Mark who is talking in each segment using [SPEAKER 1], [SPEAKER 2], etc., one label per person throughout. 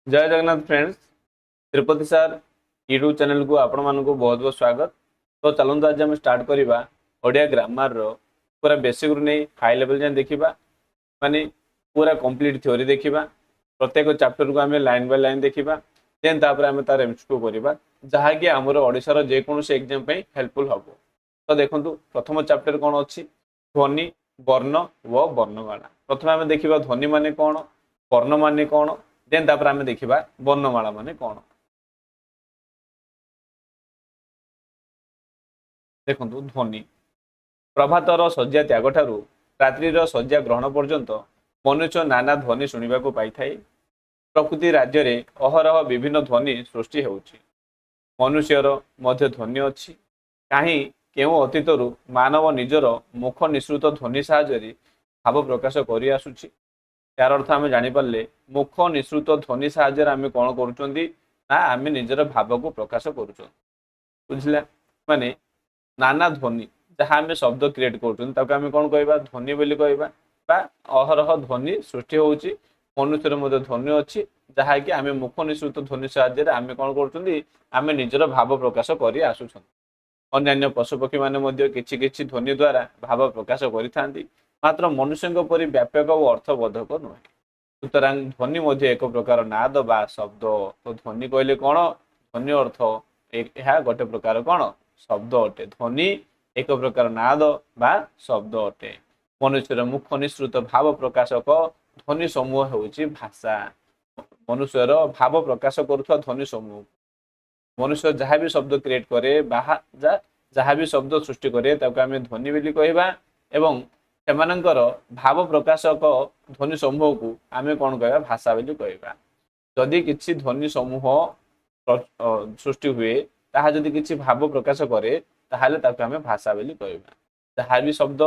[SPEAKER 1] जय Jagannath friends. Tirupati sir YouTube channel को आपण मानक बहुत बहुत स्वागत। तो चलते आज आम स्टार्ट करवा ओडिया ग्रामर रो पूरा बेसिक रू नहीं हाई लेवल जाए देखा माने पूरा कंप्लीट थ्योरी देखा प्रत्येक चैप्टर को आम लाइन बाय लाइन देखा देन तापर आम तार एमसीक्यू करवा जहाँकि आमर ओडिशार जेकोसी एग्जाम हेल्पफुल हम। तो देखो प्रथम चैप्टर कौन अच्छी ध्वनि वर्ण व वर्णमाला। प्रथम आम देखा ध्वनि माने कौन वर्ण माने कौन देन तापर आम देखा वर्णमाला माने कौन। देखो ध्वनि प्रभातर शଯ୍या त्याग ठारू रात्रिर शଯ୍या ग्रहण पर्यंत मनुष्य नाना ध्वनि शुणा पाई थाए। प्रकृति राज्य रे अहरह विभिन्न ध्वनि सृष्टि होउछि। मनुष्यर मध्य ध्वनि अच्छी कहीं केउ अतीतरू मानव निजर मुख निसृत ध्वनि साहाय्य भाव प्रकाश कर आसुछि। यार अर्थ आम जानीपारे मुख निसृत ध्वनि साहाय्य आम कौन करें निजर भाव को प्रकाश कर बुझला माने नाना ध्वनि जहाँ आम शब्द क्रिएट करें कौन कह ध्वनि बोली कह अहरह ध्वनि सृष्टि होउछि। मनुष्यर मध्य ध्वनि अच्छी जहाँकि आम मुख निसृत ध्वनि साहाय्य आम कौन करें निजर भाव प्रकाश कर आसुछ। अन्य पशुपक्षी माने किछि किछि ध्वनि द्वारा भाव प्रकाश करि मात्र मनुष्य परि व्यापक और अर्थबोधक नुहे। सुतरां ध्वनि मध्य एक प्रकार नाद बा शब्द। तो ध्वनि कहले कौन ध्वनि अर्थ यह गोटे प्रकार कौन शब्द अटे। ध्वनि एक प्रकार नाद बा शब्द अटे। मनुष्यर मुख निसृत भाव प्रकाशक ध्वनि समूह होउछि भाषा। मनुष्यर भाव प्रकाश करुवा ध्वनि समूह मनुष्य जहाँ भी शब्द क्रिएट करे जहाँ भी शब्द सृष्टि करे आम ध्वनि बोली कहवा एवं सेमानंकर भाव प्रकाशक ध्वनि समूह को आम कौन कह भाषा बोली कहवा। जदि किसी ध्वनि समूह सृष्टि हुए ताहा जदि किसी भाव प्रकाश करे ताहले ताको आम भाषा बोली कहवा। जहाँ भी शब्द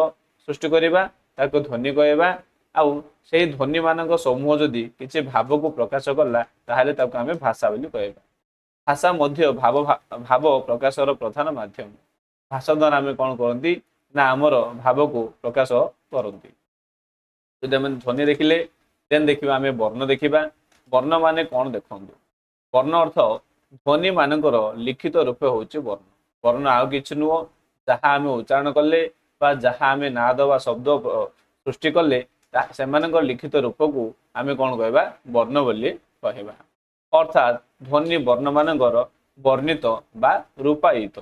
[SPEAKER 1] सृष्टि करवा ताको ध्वनि कहवा आउ से ध्वनि मानक समूह जदि किसी भाव को प्रकाश कला ताहले ताको आम भाषा बोली कहवा। भाषा मध्य भाव भाव प्रकाशर प्रधान माध्यम। भाषा द्वारा आम कौन करती ना आमर भाव को प्रकाश करती। जब आम ध्वनि देखिले देन देखा आम वर्ण देखा। वर्ण माने कौन देखु वर्ण अर्थ ध्वनि मानकर लिखित रूप होउछि वर्ण। वर्ण आउ किछि नुह जहाँ आम उच्चारण कले जहाँ आम नाद बा शब्द सृष्टि कले सेमानकर लिखित रूप को आम कौन कहवा वर्ण बोली कहवा। अर्थात ध्वनि वर्ण मानकर वर्णित बा रूपायित।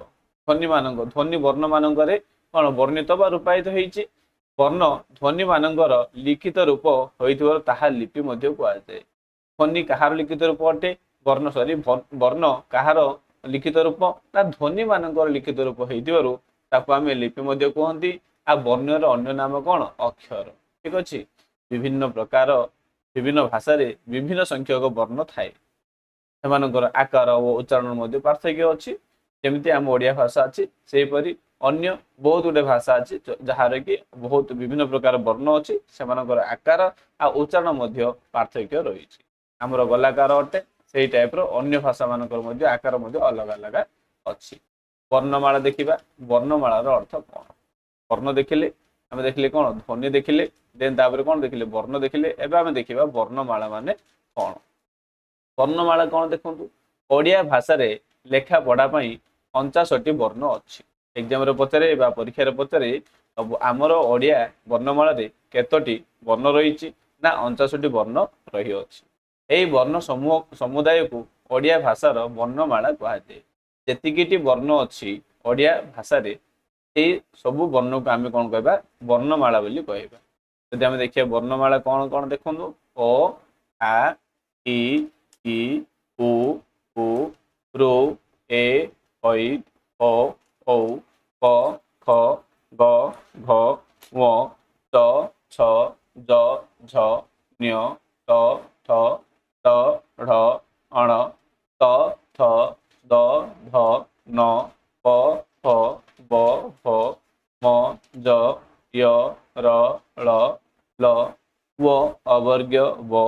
[SPEAKER 1] ध्वनि वर्ण मानकर कौन वर्णित बा रूपायित होइछि। वर्ण ध्वनि मानकर लिखित रूप होइथिबार ताहा लिपि मध्य कुआଯାए। ध्वनि कहार लिखित रूप अटे वर्ण वर्ण कहार लिखित रूप ना ध्वनि मानकर लिखित रूप होइथिबारु ताको आमे लिपि मध्य कहंती। आ वर्णर अन्य नाम कौन अक्षर। ठीक अछि। विभिन्न प्रकार विभिन्न भाषा रे विभिन्न संख्यक वर्ण थाए। सेमानकर आकार और उच्चारण मध्य पार्थक्य अच्छी। जमी आम ओडिया भाषा अच्छी सेहीपरि अन्य बहुत गुटे भाषा अच्छी जार कि बहुत विभिन्न प्रकार वर्ण अच्छी सेमानकर आकार आ उच्चारण मध्य पार्थक्य रही। आमर गलाकार अटे से टाइप अन्य भाषा मानकर मध्य आकार मध्य अलग अलग अच्छी। वर्णमाला देखा वर्णमालार अर्थ कौन वर्ण देखिले आम देखिले कौन ध्वनि देखिले देन तापर कौन देखिले वर्ण देखिले एबे आम देखा वर्णमाला माने कौन। वर्णमाला कौन देखु ओडिया भाषा रे लेखा पढ़ा 59 वर्ण अच्छी। एग्जाम रे पचारे बा परीक्षा रे पचारे अब आमर ओडिया वर्णमाला रे केतोटी वर्ण रही ना 59 वर्ण रही अछि। एई वर्ण समूह समुदाय को ओडिया भाषार वर्णमाला कहुए। जेतिकिटी वर्ण अच्छी ओडिया भाषा रे सबु वर्ण को आम कौन कहवा वर्णमाला बोली कहवा। जदि आम देखिए वर्णमाला कौन कौन देखु ओ आ इ उ ऊ ऋ ए ऐ ओ औ क ख ग घ ङ च छ ज झ ञ ट ठ ड ढ अण त थ द ध न प फ ब भ म ज य र ळ ल व अवर्ग्य व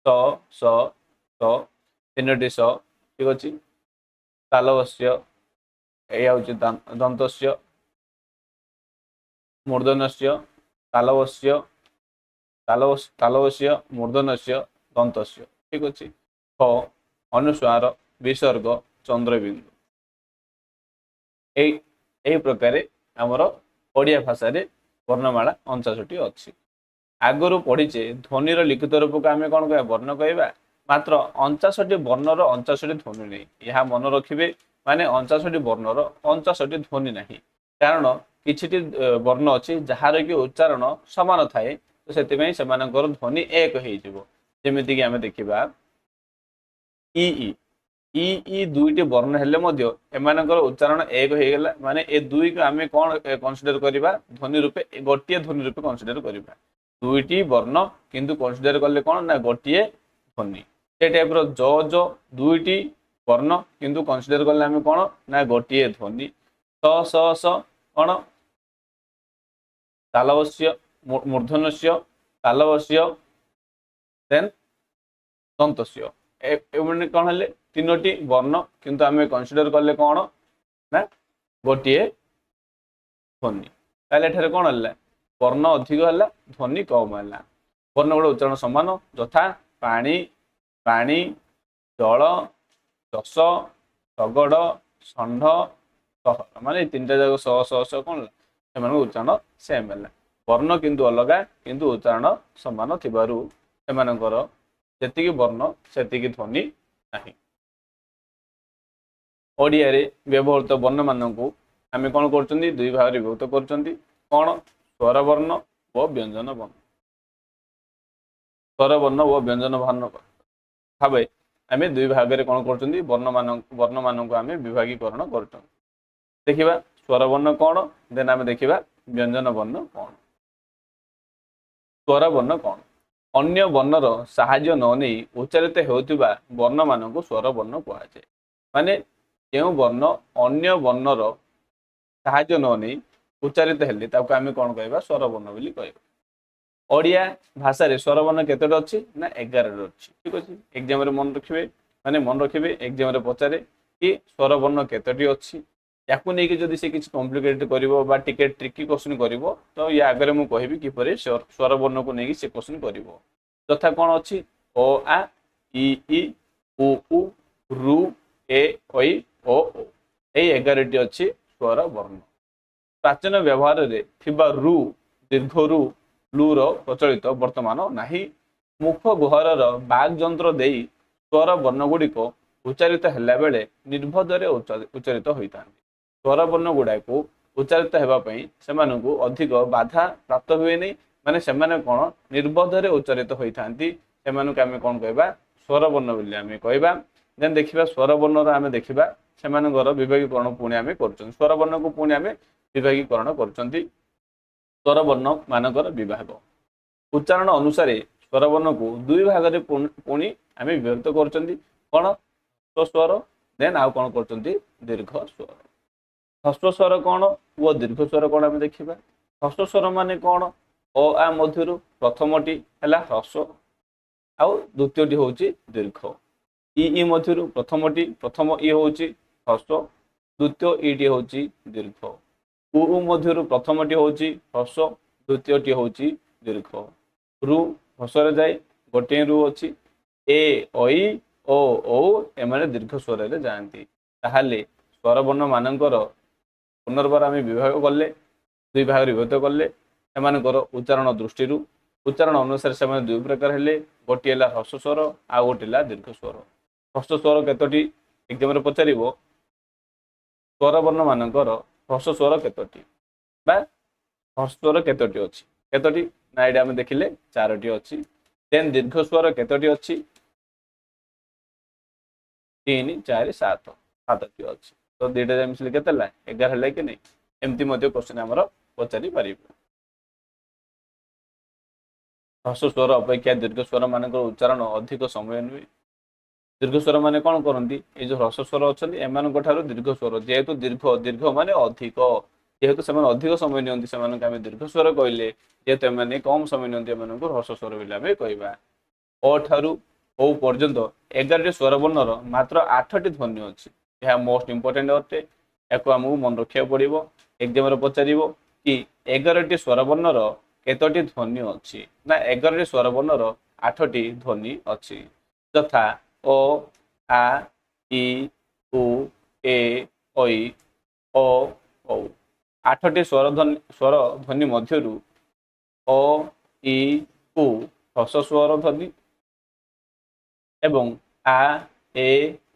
[SPEAKER 1] स स स तीनोटी स। ठीक अच्छे। तालवस्य यह दंतस्य मूर्धन्यस्य तालवस्य तालवस्य मूर्धन्यस्य दंतस्य। ठीक अच्छे। ଅନୁସ୍ୱାର ବିସର୍ଗ ଚନ୍ଦ୍ରବିନ୍ଦୁ। এই ପ୍ରକାରେ ଆମର ଓଡ଼ିଆ ଭାଷାରେ ବର୍ଣ୍ଣମାଳା 59ଟି ଅଛି। ଆଗରୁ ପଢ଼ିଛେ ଧ୍ୱନିର ଲିଖିତ ରୂପକୁ ଆମେ କ'ଣ କହିବା ବର୍ଣ୍ଣ କହିବା। ମାତ୍ର 59ଟି ବର୍ଣ୍ଣର 59ଟି ଧ୍ୱନି ନାହିଁ। ଏହା ମନେ ରଖିବେ, ମାନେ 59ଟି ବର୍ଣ୍ଣର 59ଟି ଧ୍ୱନି ନାହିଁ। କାରଣ କିଛିଟି ବର୍ଣ୍ଣ ଅଛି ଯାହାର କି ଉଚ୍ଚାରଣ ସମାନ ଥାଏ, ତ ସେଥିପାଇଁ ସେମାନଙ୍କର ଧ୍ୱନି ଏକ ହେଇଯିବ। ଯେମିତିକି ଆମେ ଦେଖିବା ଇ ଇ ଦୁଇଟି ବର୍ଣ୍ଣ ହେଲେ ମଧ୍ୟ ଏମାନଙ୍କର ଉଚ୍ଚାରଣ ଏକ ହେଇଗଲା, ମାନେ ଏ ଦୁଇକୁ ଆମେ କ'ଣ କନସିଡର କରିବା ଧ୍ୱନି ରୂପେ, ଗୋଟିଏ ଧ୍ୱନି ରୂପେ କନସିଡର କରିବା। ଦୁଇଟି ବର୍ଣ୍ଣ କିନ୍ତୁ କନସିଡର କଲେ କ'ଣ ନା ଗୋଟିଏ ଧ୍ୱନି। ସେ ଟାଇପର ଜ ଦୁଇଟି ବର୍ଣ୍ଣ କିନ୍ତୁ କନସିଡର କଲେ ଆମେ କ'ଣ ନା ଗୋଟିଏ ଧ୍ୱନି। ସ କ'ଣ ତାଲବସ୍ୟ ମୂର୍ଧନ୍ୟସ୍ୟ ତାଲବସ୍ୟ ଦେନ୍ ଦନ୍ତସ୍ୟ। ଏମାନେ କ'ଣ ହେଲେ ତିନୋଟି ବର୍ଣ୍ଣ କିନ୍ତୁ ଆମେ କନସିଡର କଲେ କ'ଣ ନା ଗୋଟିଏ ଧ୍ୱନି। ତାହେଲେ ଏଠାରେ କ'ଣ ହେଲା ବର୍ଣ୍ଣ ଅଧିକ ହେଲା ଧ୍ୱନି କମ ହେଲା। ବର୍ଣ୍ଣ ଗୁଡା ଉଚ୍ଚାରଣ ସମାନ, ଯଥା ପାଣି ପାଣି, ଜଳ, ଯଶ, ଶଗଡ଼, ଷଣ୍ଢ, ସହର। ମାନେ ଏଇ ତିନିଟା ଯାକ ସ କ'ଣ ହେଲା ସେମାନଙ୍କ ଉଚ୍ଚାରଣ ସେମ୍ ହେଲା। ବର୍ଣ୍ଣ କିନ୍ତୁ ଅଲଗା କିନ୍ତୁ ଉଚ୍ଚାରଣ ସମାନ ଥିବାରୁ ସେମାନଙ୍କର ଯେତିକି ବର୍ଣ୍ଣ ସେତିକି ଧ୍ୱନି ନାହିଁ। ଓଡ଼ିଆରେ ବ୍ୟବହୃତ ବର୍ଣ୍ଣମାନଙ୍କୁ ଆମେ କ'ଣ କରୁଛନ୍ତି ଦୁଇ ଭାଗରେ ବିଭକ୍ତ କରୁଛନ୍ତି। କ'ଣ ସ୍ୱରବର୍ଣ୍ଣ ଓ ବ୍ୟଞ୍ଜନ ବର୍ଣ୍ଣ। ସ୍ୱରବର୍ଣ୍ଣ ଓ ବ୍ୟଞ୍ଜନ ବର୍ଣ୍ଣ ଭାବେ ଆମେ ଦୁଇ ଭାଗରେ କ'ଣ କରୁଛନ୍ତି ବର୍ଣ୍ଣମାନଙ୍କୁ ଆମେ ବିଭାଗୀକରଣ କରୁଛନ୍ତି। ଦେଖିବା ସ୍ୱରବର୍ଣ୍ଣ କ'ଣ, ଦେନ୍ ଆମେ ଦେଖିବା ବ୍ୟଞ୍ଜନ ବର୍ଣ୍ଣ କ'ଣ। ସ୍ୱରବର୍ଣ୍ଣ କ'ଣ? ଅନ୍ୟ ବର୍ଣ୍ଣର ସାହାଯ୍ୟ ନ ନେଇ ଉଚ୍ଚାରିତ ହେଉଥିବା ବର୍ଣ୍ଣମାନଙ୍କୁ ସ୍ୱରବର୍ଣ୍ଣ କୁହାଯାଏ। ମାନେ ଯେଉଁ ବର୍ଣ୍ଣ ଅନ୍ୟ ବର୍ଣ୍ଣର ସାହାଯ୍ୟ ନ ନେଇ ଉଚ୍ଚାରିତ ହେଲେ ତାକୁ ଆମେ କ'ଣ କହିବା ସ୍ୱରବର୍ଣ୍ଣ ବୋଲି କହିବା। ଓଡ଼ିଆ ଭାଷାରେ ସ୍ୱରବର୍ଣ୍ଣ କେତୋଟି ଅଛି ନା 11ଟି ଅଛି। ଠିକ ଅଛି, ଏକ୍ଜାମରେ ମନେ ରଖିବେ ଏକ୍ଜାମରେ ପଚାରେ କି ସ୍ୱରବର୍ଣ୍ଣ କେତୋଟି ଅଛି। ୟାକୁ ନେଇକି ଯଦି ସେ କିଛି କମ୍ପ୍ଲିକେଟେଡ୍ କରିବ ବା ଟିକେ ଟ୍ରିକି କ୍ୱେଶ୍ଚିନ୍ କରିବ ତ ୟା ଆଗରେ ମୁଁ କହିବି କିପରି ସ୍ୱରବର୍ଣ୍ଣକୁ ନେଇକି ସେ କ୍ୱେଶ୍ଚିନ୍ କରିବ। ଯଥା କ'ଣ ଅଛି ଓ ଆ ଇ ଉ ରୁ ଏ ଐ ଓ ଓ। ଏଇ 11ଟି ଅଛି ସ୍ୱରବର୍ଣ୍ଣ। ପ୍ରାଚୀନ ବ୍ୟବହାରରେ ଥିବା ରୁ ଦୀର୍ଘ ରୁ ଲୁର ପ୍ରଚଳିତ ବର୍ତ୍ତମାନ ନାହିଁ। ମୁଖ ଗୁହରର ବାଗ୍ ଯନ୍ତ୍ର ଦେଇ ସ୍ୱର ବର୍ଣ୍ଣ ଗୁଡ଼ିକ ଉଚ୍ଚାରିତ ହେଲା ବେଳେ ନିର୍ଭଦରେ ଉଚ୍ଚାରିତ ହୋଇଥାନ୍ତି। ସ୍ୱରବର୍ଣ୍ଣ ଗୁଡ଼ାକୁ ଉଚ୍ଚାରିତ ହେବା ପାଇଁ ସେମାନଙ୍କୁ ଅଧିକ ବାଧା ପ୍ରାପ୍ତ ହୁଏନି, ମାନେ ସେମାନେ କ'ଣ ନିର୍ଭଦରେ ଉଚ୍ଚାରିତ ହୋଇଥାନ୍ତି। ସେମାନଙ୍କୁ ଆମେ କ'ଣ କହିବା ସ୍ୱରବର୍ଣ୍ଣ ବୋଲି ଆମେ କହିବା। ଦେନ୍ ଦେଖିବା ସ୍ୱରବର୍ଣ୍ଣର ଆମେ ଦେଖିବା ସେମାନଙ୍କର ବିଭାଗୀକରଣ ପୁଣି ଆମେ କରୁଛନ୍ତି। ସ୍ୱରବର୍ଣ୍ଣକୁ ପୁଣି ଆମେ ବିଭାଗୀକରଣ କରୁଛନ୍ତି। ସ୍ୱରବର୍ଣ୍ଣ ମାନଙ୍କର ବିଭାଗ ଉଚ୍ଚାରଣ ଅନୁସାରେ ସ୍ୱରବର୍ଣ୍ଣକୁ ଦୁଇ ଭାଗରେ ପୁଣି ଆମେ ବିଭକ୍ତ କରୁଛନ୍ତି। କ'ଣ ହ୍ରସ୍ୱ ସ୍ୱର, ଦେନ୍ ଆଉ କ'ଣ କରୁଛନ୍ତି ଦୀର୍ଘ ସ୍ୱର। ହ୍ରସ୍ୱ ସ୍ୱର କ'ଣ ଓ ଦୀର୍ଘ ସ୍ୱର କ'ଣ ଆମେ ଦେଖିବା। ହ୍ରସ୍ୱ ସ୍ୱର ମାନେ କ'ଣ ଓ ଆ ମଧ୍ୟରୁ ପ୍ରଥମଟି ହେଲା ହ୍ରସ୍ୱ ଆଉ ଦ୍ୱିତୀୟଟି ହେଉଛି ଦୀର୍ଘ। ଇ ମଧ୍ୟରୁ ପ୍ରଥମ ଇ ହେଉଛି ହ୍ରସ୍ୱ, ଦ୍ୱିତୀୟ ଇଟି ହେଉଛି ଦୀର୍ଘ। ଉ ମଧ୍ୟରୁ ପ୍ରଥମଟି ହେଉଛି ହ୍ରସ୍ୱ, ଦ୍ୱିତୀୟଟି ହେଉଛି ଦୀର୍ଘ। ରୁ ହ୍ରସ୍ୱରେ ଯାଏ, ଗୋଟିଏ ରୁ ଅଛି। ଏ ଐ ଓ ଔ ଏମାନେ ଦୀର୍ଘ ସ୍ୱରରେ ଯାଆନ୍ତି। ତାହେଲେ ସ୍ୱରବର୍ଣ୍ଣ ମାନଙ୍କର ପୁନର୍ବାର ଆମେ ବିଭାଗ କଲେ, ଦୁଇ ଭାଗରେ ବିଭକ୍ତ କଲେ, ସେମାନଙ୍କର ଉଚ୍ଚାରଣ ଦୃଷ୍ଟିରୁ ଉଚ୍ଚାରଣ ଅନୁସାରେ ସେମାନେ ଦୁଇ ପ୍ରକାର ହେଲେ। ଗୋଟିଏ ହେଲା ହ୍ରସ୍ୱ ସ୍ୱର ଆଉ ଗୋଟିଏ ହେଲା ଦୀର୍ଘ ସ୍ୱର। ହ୍ରସ୍ୱ ସ୍ୱର କେତୋଟି ଏକ୍ଜାମରେ ପଚାରିବ, ସ୍ୱରବର୍ଣ୍ଣ ମାନଙ୍କର ହ୍ରସ୍ୱ ସ୍ୱର କେତୋଟି ବା ହ୍ରସ୍ୱ ସ୍ୱର କେତୋଟି ଅଛି। କେତୋଟି ନା ଏଇଟା ଆମେ ଦେଖିଲେ 4ଟି ଅଛି। ଦେନ୍ ଦୀର୍ଘ ସ୍ୱର କେତୋଟି ଅଛି 3, 4, 7ଟି ଅଛି। ତ ଦୁଇଟା ଯାକ ମିଶିଲେ କେତେ ହେଲା 11 ହେଲା କି ନାହିଁ। ଏମିତି ମଧ୍ୟ କ୍ୱେଶ୍ଚିନ୍ ଆମର ପଚାରି ପାରିବ। ହ୍ରସ୍ୱ ସ୍ୱର ଅପେକ୍ଷା ଦୀର୍ଘ ସ୍ୱର ମାନଙ୍କର ଉଚ୍ଚାରଣ ଅଧିକ ସମୟ ନିଏ। ଦୀର୍ଘ ସ୍ୱର ମାନେ କ'ଣ କରନ୍ତି, ଏଇ ଯେଉଁ ହ୍ରସ୍ୱ ସ୍ୱର ଅଛନ୍ତି ଏମାନଙ୍କ ଠାରୁ ଦୀର୍ଘ ସ୍ୱର, ଯେହେତୁ ଦୀର୍ଘ ମାନେ ଅଧିକ, ଯେହେତୁ ସେମାନେ ଅଧିକ ସମୟ ନିଅନ୍ତି ସେମାନଙ୍କୁ ଆମେ ଦୀର୍ଘ ସ୍ୱର କହିଲେ, ଯେହେତୁ ଏମାନେ କମ୍ ସମୟ ନିଅନ୍ତି ଏମାନଙ୍କୁ ହ୍ରସ୍ୱ ସ୍ୱର ବୋଲି ଆମେ କହିବା। ଅ ଠାରୁ ଓ ପର୍ଯ୍ୟନ୍ତ 11ଟି ସ୍ୱରବର୍ଣ୍ଣର ମାତ୍ର 8ଟି ଧ୍ୱନି ଅଛି। ଏହା ମୋଷ୍ଟ ଇମ୍ପୋର୍ଟାଣ୍ଟ ଅଟେ, ଏହାକୁ ଆମକୁ ମନେ ରଖିବାକୁ ପଡ଼ିବ। ଏକ୍ଜାମରେ ପଚାରିବ କି 11ଟି ସ୍ୱରବର୍ଣ୍ଣର କେତୋଟି ଧ୍ୱନି ଅଛି, ନା 11ଟି ସ୍ୱରବର୍ଣ୍ଣର 8ଟି ଧ୍ୱନି ଅଛି। ଯଥା ଓ ଆ ଇ ଉ ଏ ଐ ଓ ଔ। 8ଟି ସ୍ୱର ଧ୍ୱନି ମଧ୍ୟରୁ ଅ ଇ ଉ ହ୍ରସ୍ୱ ସ୍ୱର ଧ୍ୱନି ଏବଂ ଆ ଏ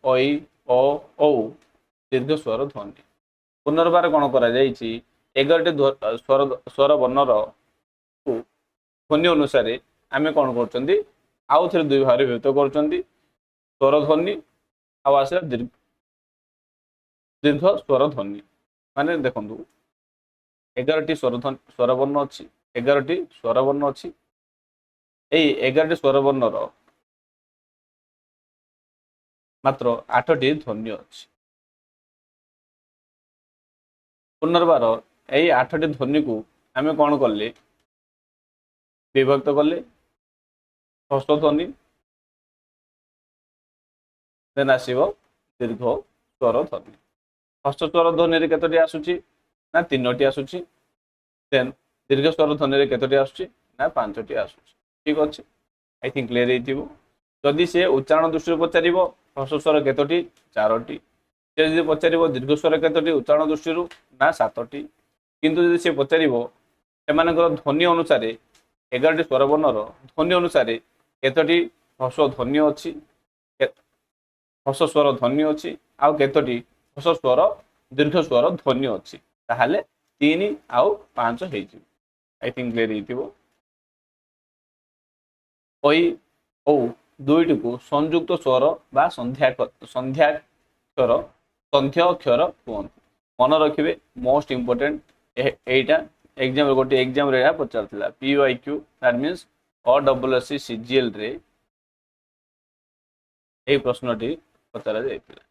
[SPEAKER 1] ଐ ଓ ଔ ଦୀର୍ଘ ସ୍ୱର ଧ୍ୱନି। ପୁନର୍ବାର କ'ଣ କରାଯାଇଛି? 11ଟି ସ୍ୱର ବର୍ଣ୍ଣର ଧ୍ୱନି ଅନୁସାରେ ଆମେ କ'ଣ କରୁଛନ୍ତି? ଆଉ ଥରେ ଦୁଇ ଭାଗରେ ବିଭକ୍ତ କରୁଛନ୍ତି। ସ୍ୱର ଧ୍ୱନି ଆଉ ଆସିଲା ଦୀର୍ଘ ସ୍ୱର ଧ୍ୱନି। ମାନେ ଦେଖନ୍ତୁ 11ଟି ସ୍ୱର ବର୍ଣ୍ଣ ଅଛି, 11ଟି ସ୍ୱର ବର୍ଣ୍ଣ ଅଛି। ଏଇ 11ଟି ସ୍ୱର ବର୍ଣ୍ଣର ମାତ୍ର 8ଟି ଧ୍ୱନି ଅଛି। ପୁନର୍ବାର ଏଇ 8ଟି ଧ୍ୱନିକୁ ଆମେ କ'ଣ କଲେ? ବିଭକ୍ତ କଲେ। ହ୍ରସ୍ୱ ଧ୍ୱନି, ଦେନ୍ ଆସିବ ଦୀର୍ଘ ସ୍ୱର ଧ୍ୱନି। ହ୍ରସ୍ୱ ସ୍ୱର ଧ୍ୱନିରେ କେତୋଟି ଆସୁଛି? ନା 3ଟି ଆସୁଛି। ଦେନ୍ ଦୀର୍ଘ ସ୍ୱର ଧ୍ୱନିରେ କେତୋଟି ଆସୁଛି? ନା 5ଟି ଆସୁଛି। ଠିକ୍ ଅଛି, ଆଇ ଥିଙ୍କ କ୍ଲିୟର ହେଇଥିବ। ଯଦି ସେ ଉଚ୍ଚାରଣ ଦୃଷ୍ଟିରୁ ପଚାରିବ ହ୍ରସ୍ୱ ସ୍ୱର କେତୋଟି? 4ଟି। ସେ ଯଦି ପଚାରିବ ଦୀର୍ଘ ସ୍ୱର କେତୋଟି ଉଚ୍ଚାରଣ ଦୃଷ୍ଟିରୁ? ନା 7ଟି। କିନ୍ତୁ ଯଦି ସେ ପଚାରିବ ସେମାନଙ୍କର ଧ୍ୱନି ଅନୁସାରେ 11ଟି ସ୍ୱର ବର୍ଣ୍ଣର ଧ୍ୱନି ଅନୁସାରେ କେତୋଟି ହ୍ରସ୍ୱ ଧ୍ୱନି ଅଛି, ହ୍ରସ୍ୱ ସ୍ୱର ଧ୍ୱନି ଅଛି, ଆଉ କେତୋଟି ହ୍ରସ୍ୱ ସ୍ୱର ଦୀର୍ଘ ସ୍ୱର ଧ୍ୱନି ଅଛି, ତାହେଲେ 3 ଆଉ 5 ହେଇଯିବ। ଆଇ ଥିଙ୍କ କ୍ଲିୟର ହେଇଥିବ। ଐ ଔ ଦୁଇଟିକୁ ସଂଯୁକ୍ତ ସ୍ୱର ବା ସନ୍ଧ୍ୟା ଅକ୍ଷର କୁହନ୍ତି। ମନେ ରଖିବେ, ମୋଷ୍ଟ ଇମ୍ପୋର୍ଟାଣ୍ଟ ଏଇଟା। ଏକ୍ଜାମ୍ ଗୋଟେ ଏକ୍ଜାମ୍ରେ ଏହା ପଚାରୁଥିଲା। PYQ that means OSSC CGL ରେ ଏହି ପ୍ରଶ୍ନଟି ପଚରା ଯାଇଥିଲା।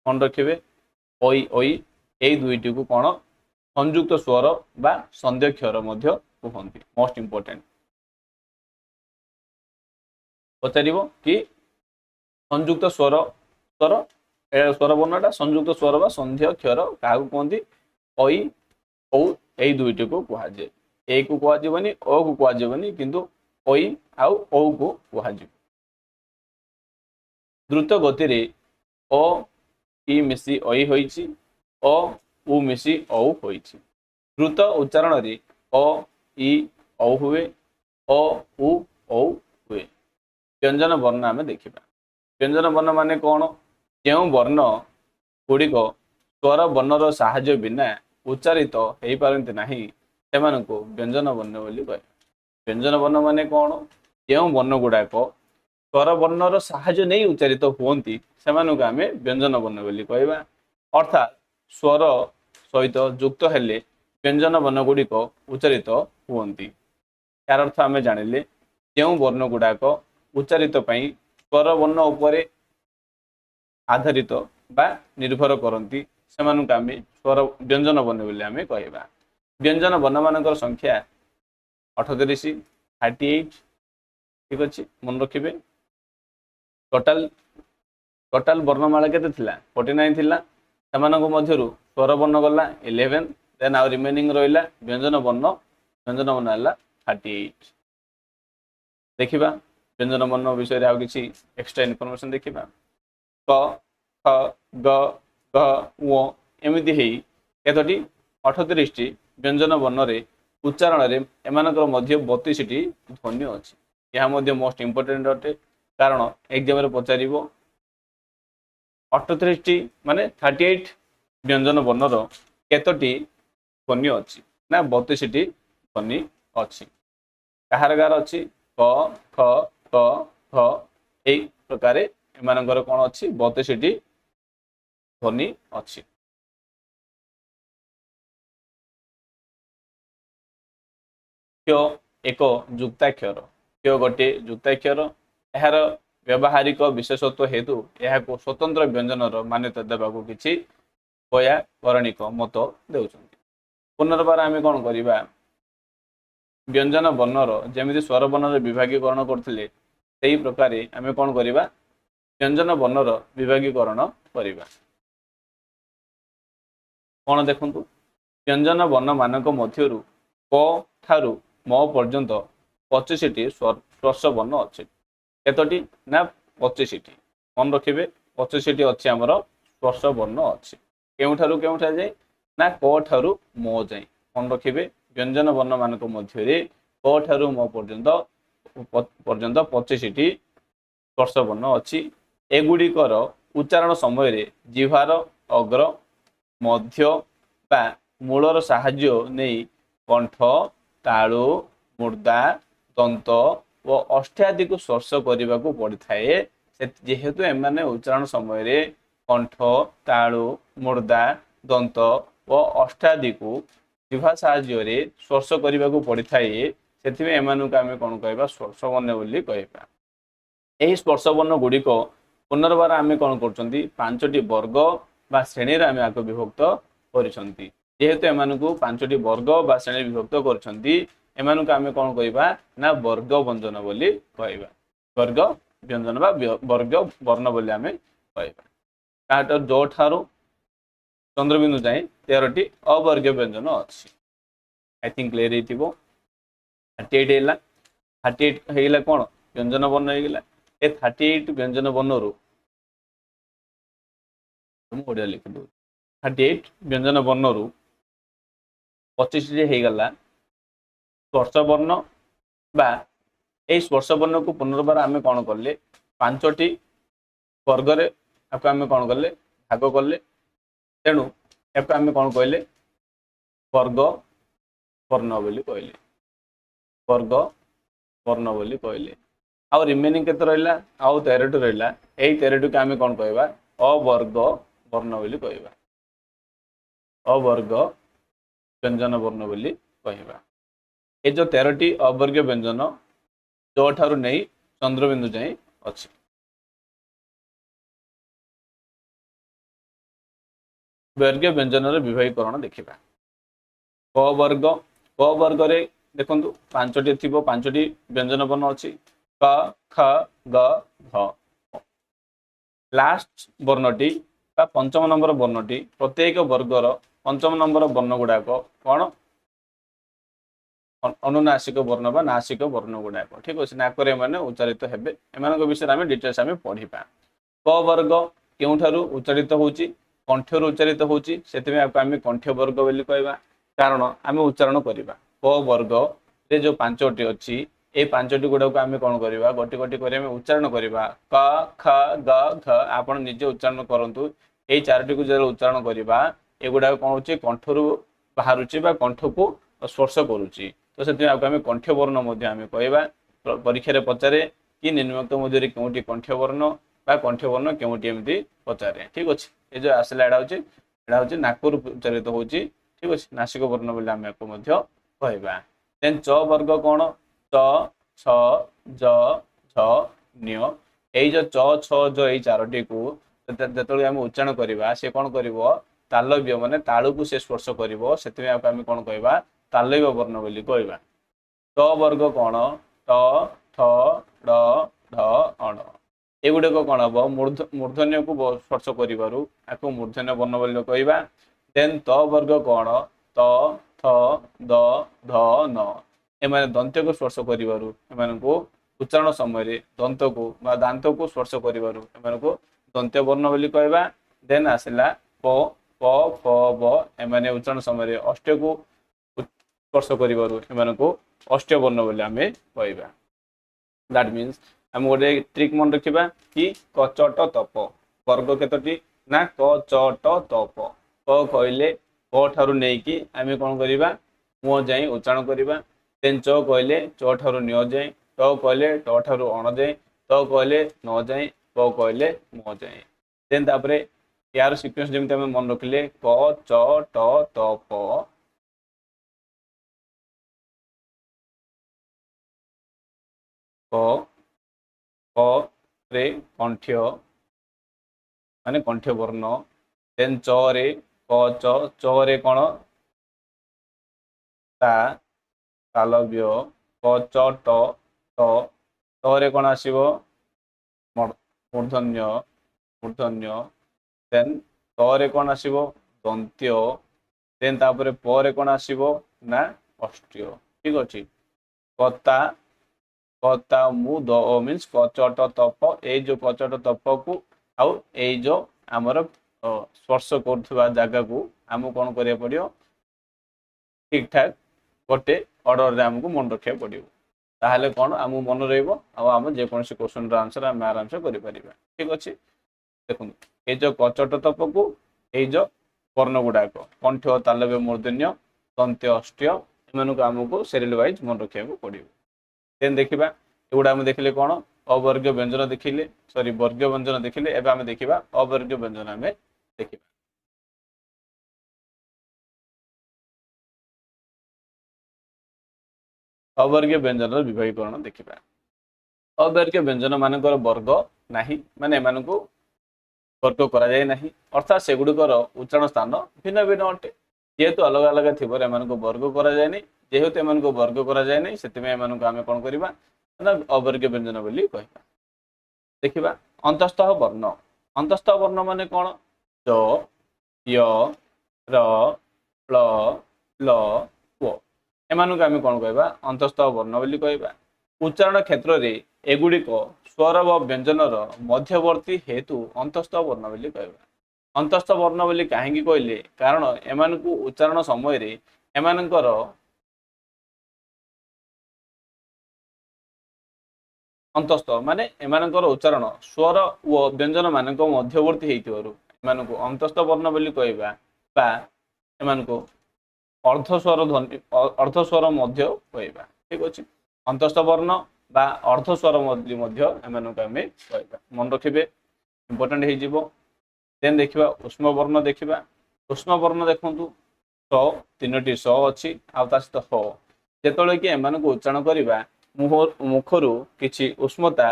[SPEAKER 1] ମନେ ରଖିବେ, ଐ ଏଇ ଦୁଇଟିକୁ କ'ଣ ସଂଯୁକ୍ତ ସ୍ୱର ବା ସନ୍ଧ୍ୟାକ୍ଷର ମଧ୍ୟ କୁହନ୍ତି। ମୋଷ୍ଟ ଇମ୍ପୋର୍ଟାଣ୍ଟ ପଚାରିବ କି ସଂଯୁକ୍ତ ସ୍ୱର ବର୍ଣ୍ଣଟା ସଂଯୁକ୍ତ ସ୍ୱର ବା ସନ୍ଧ୍ୟାକ୍ଷର କାହାକୁ କୁହନ୍ତି? ଐ ଔ ଏଇ ଦୁଇଟିକୁ କୁହାଯାଏ। ଏ କୁ କୁହାଯିବନି, ଓ କୁ କୁହାଯିବନି, କିନ୍ତୁ ଐ ଆଉ ଔ କୁ କୁହାଯିବ। ଦ୍ରୁତ ଗତିରେ ଅ ଇ ମିଶି ଐ ହୋଇଛି, ଅ ଉ ମିଶି ଔ ହୋଇଛି। ଦ୍ରୁତ ଉଚ୍ଚାରଣରେ ଅ ଇ ଔ ହୁଏ, ଅ ଉ ଔ ହୁଏ। ବ୍ୟଞ୍ଜନ ବର୍ଣ୍ଣ ଆମେ ଦେଖିବା। ବ୍ୟଞ୍ଜନ ବର୍ଣ୍ଣ ମାନେ କ'ଣ? ଯେଉଁ ବର୍ଣ୍ଣ ଗୁଡ଼ିକ ସ୍ୱର ବର୍ଣ୍ଣର ସାହାଯ୍ୟ ବିନା ଉଚ୍ଚାରିତ ହେଇପାରନ୍ତି ନାହିଁ ସେମାନଙ୍କୁ ବ୍ୟଞ୍ଜନ ବର୍ଣ୍ଣ ବୋଲି କହିବା। ବ୍ୟଞ୍ଜନ ବର୍ଣ୍ଣ ମାନେ କ'ଣ? ଯେଉଁ ବର୍ଣ୍ଣ ଗୁଡ଼ାକ ସ୍ୱର ବର୍ଣ୍ଣର ସାହାଯ୍ୟ ନେଇ ଉଚ୍ଚାରିତ ହୁଅନ୍ତି ସେମାନଙ୍କୁ ଆମେ ବ୍ୟଞ୍ଜନ ବର୍ଣ୍ଣ ବୋଲି କହିବା। ଅର୍ଥାତ୍ ସ୍ୱର ସହିତ ଯୁକ୍ତ ହେଲେ ବ୍ୟଞ୍ଜନ ବର୍ଣ୍ଣ ଗୁଡ଼ିକ ଉଚ୍ଚାରିତ ହୁଅନ୍ତି। ଏହାର ଅର୍ଥ ଆମେ ଜାଣିଲେ, ଯେଉଁ ବର୍ଣ୍ଣ ଗୁଡ଼ାକ ଉଚ୍ଚାରିତ ପାଇଁ ସ୍ୱର ବର୍ଣ୍ଣ ଉପରେ ଆଧାରିତ ବା ନିର୍ଭର କରନ୍ତି ସେମାନଙ୍କୁ ଆମେ ବ୍ୟଞ୍ଜନ ବର୍ଣ୍ଣ ବୋଲି ଆମେ କହିବା। ବ୍ୟଞ୍ଜନ ବର୍ଣ୍ଣମାନଙ୍କର ସଂଖ୍ୟା 38, 38। ଠିକ୍ ଅଛି, ମନେ ରଖିବେ। ଟୋଟାଲ ବର୍ଣ୍ଣମାଳା କେତେ ଥିଲା? 49 ଥିଲା। ସେମାନଙ୍କ ମଧ୍ୟରୁ ସ୍ୱର ବର୍ଣ୍ଣ ଗଲା 11, ଦେନ୍ ଆଉ ରିମେନିଂ ରହିଲା ବ୍ୟଞ୍ଜନ ବର୍ଣ୍ଣ ହେଲା 38। ଦେଖିବା ବ୍ୟଞ୍ଜନ ବର୍ଣ୍ଣ ବିଷୟରେ ଆଉ କିଛି ଏକ୍ସଟ୍ରା ଇନଫର୍ମେସନ୍ ଦେଖିବା। କ, ଖ, ଗ, ଘ, ଙ ଏମିତି ହେଇ କେତୋଟି? 38ଟି ବ୍ୟଞ୍ଜନ ବର୍ଣ୍ଣରେ ଉଚ୍ଚାରଣରେ ଏମାନଙ୍କର ମଧ୍ୟ 32ଟି ଧ୍ୱନି ଅଛି। ଏହା ମଧ୍ୟ ମୋଷ୍ଟ ଇମ୍ପୋର୍ଟାଣ୍ଟ ଅଟେ, କାରଣ ଏକ୍ଜାମ୍ରେ ପଚାରିବ 38ଟି ମାନେ 38 ବ୍ୟଞ୍ଜନ ବର୍ଣ୍ଣର କେତୋଟି ଧ୍ୱନି ଅଛି? ନା 32ଟି ଧ୍ୱନି ଅଛି। କାହାର କାହାର ଅଛି? କ, ଖ, ଗ, ଘ ଏଇ ପ୍ରକାରେ ଏମାନଙ୍କର କ'ଣ ଅଛି? 32ଟି ଧ୍ୱନି ଅଛି। କ୍ଷ ଏକ ଯୁକ୍ତାକ୍ଷର। କ୍ଷ ଗୋଟିଏ ଯୁକ୍ତାକ୍ଷର। ଏହାର ବ୍ୟବହାରିକ ବିଶେଷତ୍ୱ ହେତୁ ଏହାକୁ ସ୍ୱତନ୍ତ୍ର ବ୍ୟଞ୍ଜନର ମାନ୍ୟତା ଦେବାକୁ କିଛି ବୈୟାକରଣିକ ମତ ଦେଉଛନ୍ତି। ପୁନର୍ବାର ଆମେ କ'ଣ କରିବା? ବ୍ୟଞ୍ଜନ ବର୍ଣ୍ଣର ଯେମିତି ସ୍ୱର ବର୍ଣ୍ଣର ବିଭାଗୀକରଣ କରୁଥିଲେ ସେହି ପ୍ରକାରେ ଆମେ କ'ଣ କରିବା? ବ୍ୟଞ୍ଜନ ବର୍ଣ୍ଣର ବିଭାଗୀକରଣ କରିବା। କ'ଣ ଦେଖନ୍ତୁ, ବ୍ୟଞ୍ଜନ ବର୍ଣ୍ଣମାନଙ୍କ ମଧ୍ୟରୁ କ ଠାରୁ ମ ପର୍ଯ୍ୟନ୍ତ 25ଟି ସ୍ପର୍ଶ ବର୍ଣ୍ଣ ଅଛି। केतोटी ना 25टी मन रखिए 25टी अच्छी आमर स्पर्श वर्ण अच्छी केउठारु केउठा जाए ना क ठारु म जाए मन रखिए व्यंजन वर्ण मानक मध्य क ठारु म पर्यंत 25टी स्पर्श वर्ण अच्छी एगुड़िकर उच्चारण समय जिह्वार अग्र मध्य बा मूलर साहाय्य नहीं कंठ तालु मूर्धा दंत व अष्टादि को स्पर्श करने को पड़ी थाए जेहेतु एमाने उच्चारण समय कंठ तालु मूर्धा दंत व अष्टादि को जिह्वा साहाय्य स्पर्श करने को पड़ी थाए से एम कौन कह स्पर्श वर्ण बोली कहवा यही स्पर्श वर्ण गुड़िक पुनर्बार आम कौन कर 5टी वर्ग बा श्रेणी आम आपको विभक्त करें जेहेतु एम 5टी वर्ग बा श्रेणी विभक्त कर आम कौन कहवा ना वर्ग व्यंजन बोली कहवा वर्ग व्यंजन बा वर्ग वर्ण बोली आम कहवा जो ठारू चंद्रबिंदु जाए 13टी अवर्ग व्यंजन अच्छी आई थिंक क्लियर हो 38 38 कौन व्यंजन वर्ण होगा ए 38 व्यंजन वर्ण रु ओडिया लिखि दो 38 व्यंजन वर्ण रु 25 होगला स्पर्श वर्ण बा यही स्पर्श वर्ण को पुनर्बार आम कौन कले 5टी वर्गरे आपको आम कौन कले भाग कले तेणु याक आम कौन कहले वर्ग वर्ण बोली कहले वर्ग वर्ण बोली कहले आउ रिमेनिंग केते रहिला आउ 13टी रहिला एही 13टी को आम कौन कहवा अवर्ग वर्ण बोली कहवा अवर्ग व्यंजन वर्ण बोली कहवा ये जो 13टी अवर्ग व्यंजन जो ठारू नहीं चंद्रबिंदु जाए अच्छी वर्ग व्यंजन विभागीकरण देखा क वर्ग रे देखु 5टी थी 5टी व्यंजन वर्ण अच्छी क ख ग घ लास्ट वर्णटी पंचम नंबर वर्णटी प्रत्येक वर्गर पंचम नंबर वर्ण गुड़ाक कौन अनुनासिक वर्ण बा नासिक वर्ण गुड़ाक ठीक अच्छे नाकरे मैंने उच्चारित हेबे एम विषय आम डिटेल्स आम पढ़ा क वर्ग केउठारु उच्चारित होउची कंठर उच्चारित होउची सेतिमे आपको आम कंठ वर्ग बोली कहवा कारण आम उच्चारण करवा क वर्ग रे जो 5टी अच्छी ये 5टी गुड़ा को आम कौन करवा गोटी गोटी कर उच्चारण करवा क ख ग घ आप निजे उच्चारण करूँ ये 4टी को जो उच्चारण करवा एगुड़ा कौन हो कंठर बाहर कंठ को स्पर्श करुच्ची तो से आम कंठ वर्ण कहवा परीक्षा पचारे कि निम्नक्त मध्य क्योंटी कंठ वर्ण बा कंठ वर्ण क्योंटी एमती पचारे ठीक अच्छे ये जो आसला एड़ा हूँ नाकुर उच्चारित हो ठीक अच्छे नासिक वर्ण बोली आम कहवा देन च वर्ग कौन च छ ज झ न्य यही जो च छ ज यही 4टी को जो आम उच्चारण करवा सी कौन कर तालव्य माने तालु को से स्पर्श कर आम कौन कहवा तालव्य वर्ण बोली कहवा ट वर्ग कौन ट ठ ड ढ अण एगुड़ाक कौन हम मूर्धन्य को स्पर्श कर मूर्धन्य वर्ण बोली कहवा देन त वर्ग कौन त थ द ध न एमाने दंत को स्पर्श कर उच्चारण समय दंत को दांत को स्पर्श कर दंत वर्ण बोली कहवा देन आसला प प फ ब एमाने उच्चारण समय अष्ट को स्पर्श कर अष्ट वर्ण बोली आम कहवा दैट मीन्स आम गोटे ट्रिक मन रखा कि कचट तप वर्ग केतोटी ना कचट तप क कहले क ठारू नहीं आम कौन करवा म जाए उच्चारण करवा देन च कहले च ठारू न जाए ट कहले ट ठारू अण जाए त कहले न जाए प कहले म जाए देन तापर यार सिक्वेन्स जमी आम मन रखिले क च ट त प क रे कंठ्य माने कंठ्य वर्ण देन च रे क च रे कौन ता तालव्य क च ट त रे कौन आसीबो मूर्धन्य मूर्धन्य देन त रे कौन आसीबो दंत्य देन तापर प रे कौन आसीबो ना अष्ट्य ठीक अछि कता कता मु द ओ मीन्स कचट तप ए जो कचट तप को आउ ए जो आमर स्पर्श कर जगह को आम कौन करा पड़ो ठीक ठाक गोटे अर्डर आमको मन रखा पड़ो ताहले कौन आम मन रम जेकोसी क्वेश्चन आंसर आम आराम से कर ठीक अच्छे देखो ये जो कचट तप को ये जो वर्ण गुड़ाक कंठ तालव्य मूर्धन्य दंत्य अष्ट्य एम आमको सीरियल वाइज मन रखा पड़ो देन देखा एगुड़ा आम देखिले कौन अवर्ग व्यंजन देखिले सॉरी वर्ग व्यंजन देखिले एवं आम देखा अवर्ग व्यंजन आम देखा अवर्गीय व्यंजन विभागीकरण देखा अवर्गीय व्यंजन मान वर्ग नहीं माने एमानकु वर्ग करा जाए नहीं अर्थात सेगुड़िकर उच्चारण स्थान भिन्न भिन्न अटे जेहेतु अलग अलग थी वर्ग करा जाए नहीं जेहेतु एम वर्ग करा जाए नहीं से आम कौन करवा अवर्गीय व्यंजन बोली कहवा देखा अंतस्थ वर्ण अंतस्थ वर्ण मान कौन ज य र ळ ल व एमानक आम कौन कहवा अंतस्थ वर्ण बोली कहवा उच्चारण क्षेत्र में एगुड़िक स्वर व व्यंजनर मध्यवर्ती हेतु अंतस्थ वर्ण बोली कहवा अंतस्थ वर्ण बोली कहीं कहले कारण एमानकु उच्चारण समय एमानकर अंतस्थ माने एमानकर उच्चारण स्वर व व्यंजन मानक मध्यवर्ती हेतु एमानकु अंतस्थ वर्ण बोली कहवा बा एमानकु अर्धस्वर ध्वनि अर्धस्वर मध्य कहवा ठीक अच्छे अंतस्थ वर्ण बा अर्धस्वर मध्य एमानकु आमे कहवा मन रखिबे इंपोर्टेंट हो देन देखिबा उष्म वर्ण देखिबा उष्म वर्ण देखंतु स तीनोटी स अच्छी आउ सहित ह जेतले कि एमानकु उच्चारण करबा मुखरु किछि उष्मता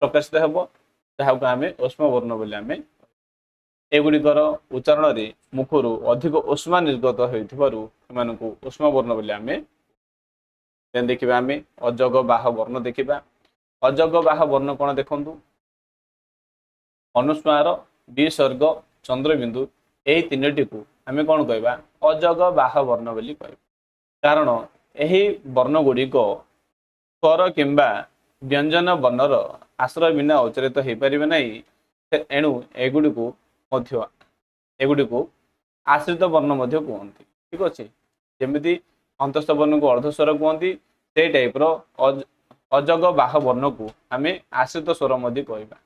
[SPEAKER 1] प्रकाशित हेबो ताहाकु आमे उष्म वर्ण बोली आमे एगुड़िकर उच्चारण में मुखरु अधिक उष्मा निर्गत होमानकु उष्म वर्ण बोली आमे देखा आम अजग बाह वर्ण देखा अजग बाह वर्ण कौन देखु अनुस्वार विसर्ग चंद्रबिंदु यही तीनोटी को आम कौन कहवा अजग बाह वर्ण बोली कह कारण यही वर्ण गुड़िक स्वर किंबा व्यंजन वर्णर आश्रय बिना उच्चारित हो पारे नहीं एणु एगुड़ी को एगुड़ी को आश्रित वर्ण कहते ठीक अच्छे जमी अंतस्थ वर्ण को अर्धस्वर कहती से टाइप अजग बाह वर्ण को आम आश्रित स्वर कहवा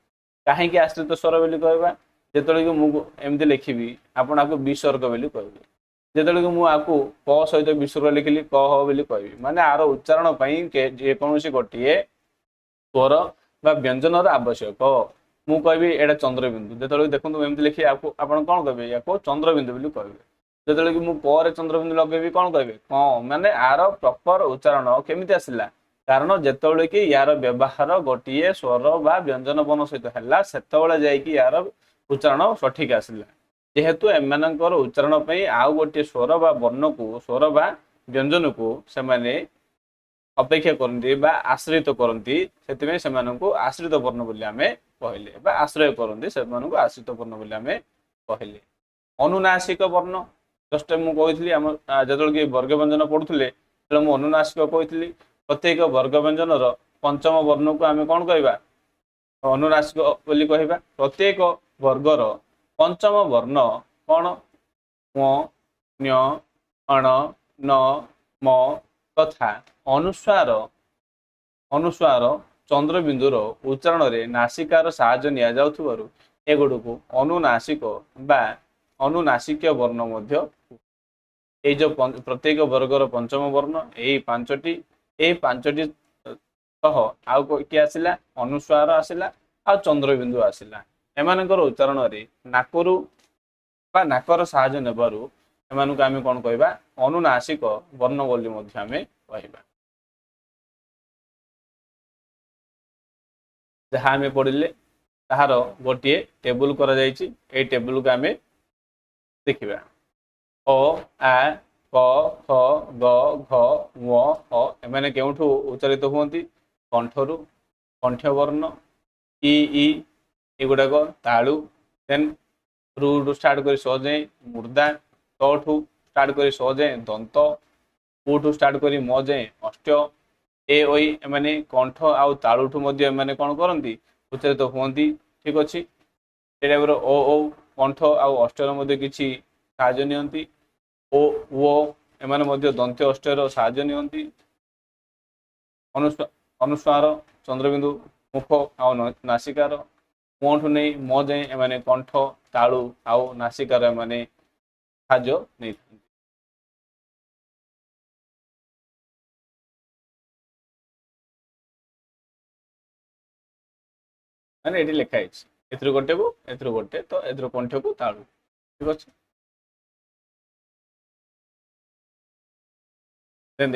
[SPEAKER 1] कहीं आश्रित स्वर बोली कहवा जिते मुझे लिखी आपण आपको विसर्ग बोली कहबी जिते कि मुझे क सहित विसर्ग लिखिली कह बोली कहबी माने आर उच्चारण जेकोसी गोटे स्वर बा व्यंजनर आवश्यक मु कहबी एटा चंद्रबिंदु जो देखो एमती लिखी आपको कौन कहे या चंद्रबिंदु बोली कहबे जो कि मुझे चंद्रबिंदु लगेबी कौन कहे कौन माने आर प्रॉपर उच्चारण केमिति आसिला कारण जेतबेले कि यार व्यवहार गोटे स्वर बा व्यंजन वर्ण सहित है सेतबेले जाइकी यार उच्चारण सठिक आसिला जेहेतु एमानकर उच्चारण पे आउ गोटे स्वर बा वर्ण को स्वर बा व्यंजन को सेमाने अपेक्षा करती आश्रित करती से आश्रित वर्ण बोली आमे कहले आश्रय करती से आश्रित वर्ण बोली आमे कहले अनुनासिक वर्ण जस्ट मुझे जो कि वर्ग व्यंजन पढ़ुले मुझे अनुनासिक कही प्रत्येक वर्ग व्यंजनर पंचम वर्ण को आम कौन कहवा अनुनासिक बोली कहवा प्रत्येक वर्गर पंचम वर्ण कौन म न्य अण न म तथा अनुस्वार अनुस्वार चंद्रबिंदुर उच्चारण में नासिकार साहाय्य नि जाउथबारु एगुड़ को अनुनासिक बा अनुनासिक वर्ण मध्य ये जो प्रत्येक वर्गर पंचम वर्ण यही पांचटी आउ किए आसिला अनुस्वार आसिला आ चंद्रबिंदु आसिला एमानकर उच्चारण में नाकरु बा नाकर साहाय्य नेबारु एमानकु आमे कोन कहबा अनुनासिक वर्ण बोली मध्य आमे कहबा जहाँ आमे पढ़िले ताहार गोटे टेबुल करा जायछि ए टेबुल को आमे देखिबा अ आ क ख ग घ ङ अ एमाने केउठु उच्चारित हुअंती कंठरु कंठ वर्ण ई एगुड़ाक तालु देन रू स्टार्ट कर सहजे मुर्दा तठू स्टार्ट कर सहजे दंत कोठू स्टार्ट कर म जाए अष्ट ଏ ଓଇ ଏମାନେ କଣ୍ଠ ଆଉ ତାଳୁଠୁ ମଧ୍ୟ ଏମାନେ କ'ଣ କରନ୍ତି ଉଚ୍ଚାରିତ ହୁଅନ୍ତି। ଠିକ ଅଛି। ସେ ଟାଇପର ଓ କଣ୍ଠ ଆଉ ଅଷ୍ଟର ମଧ୍ୟ କିଛି ସାହାଯ୍ୟ ନିଅନ୍ତି। ଓ ଏମାନେ ମଧ୍ୟ ଦନ୍ତ୍ୟ ଅଷ୍ଟର ସାହାଯ୍ୟ ନିଅନ୍ତି। ଅନୁସ୍ୱାର ଚନ୍ଦ୍ରବିନ୍ଦୁ ମୁଖ ଆଉ ନାସିକାର ମୁହଁଠୁ ନେଇ ମ ଯାଏଁ ଏମାନେ କଣ୍ଠ ତାଳୁ ଆଉ ନାସିକାର ଏମାନେ ସାହାଯ୍ୟ ନେଇଥାନ୍ତି। ମାନେ ଏଠି ଲେଖା ହେଇଛି ଏଥିରୁ ଗୋଟେକୁ ଏଥିରୁ ଗୋଟେ ତ ଏଥିରୁ କଣ୍ଠକୁ ତାଳୁ। ଠିକ ଅଛି।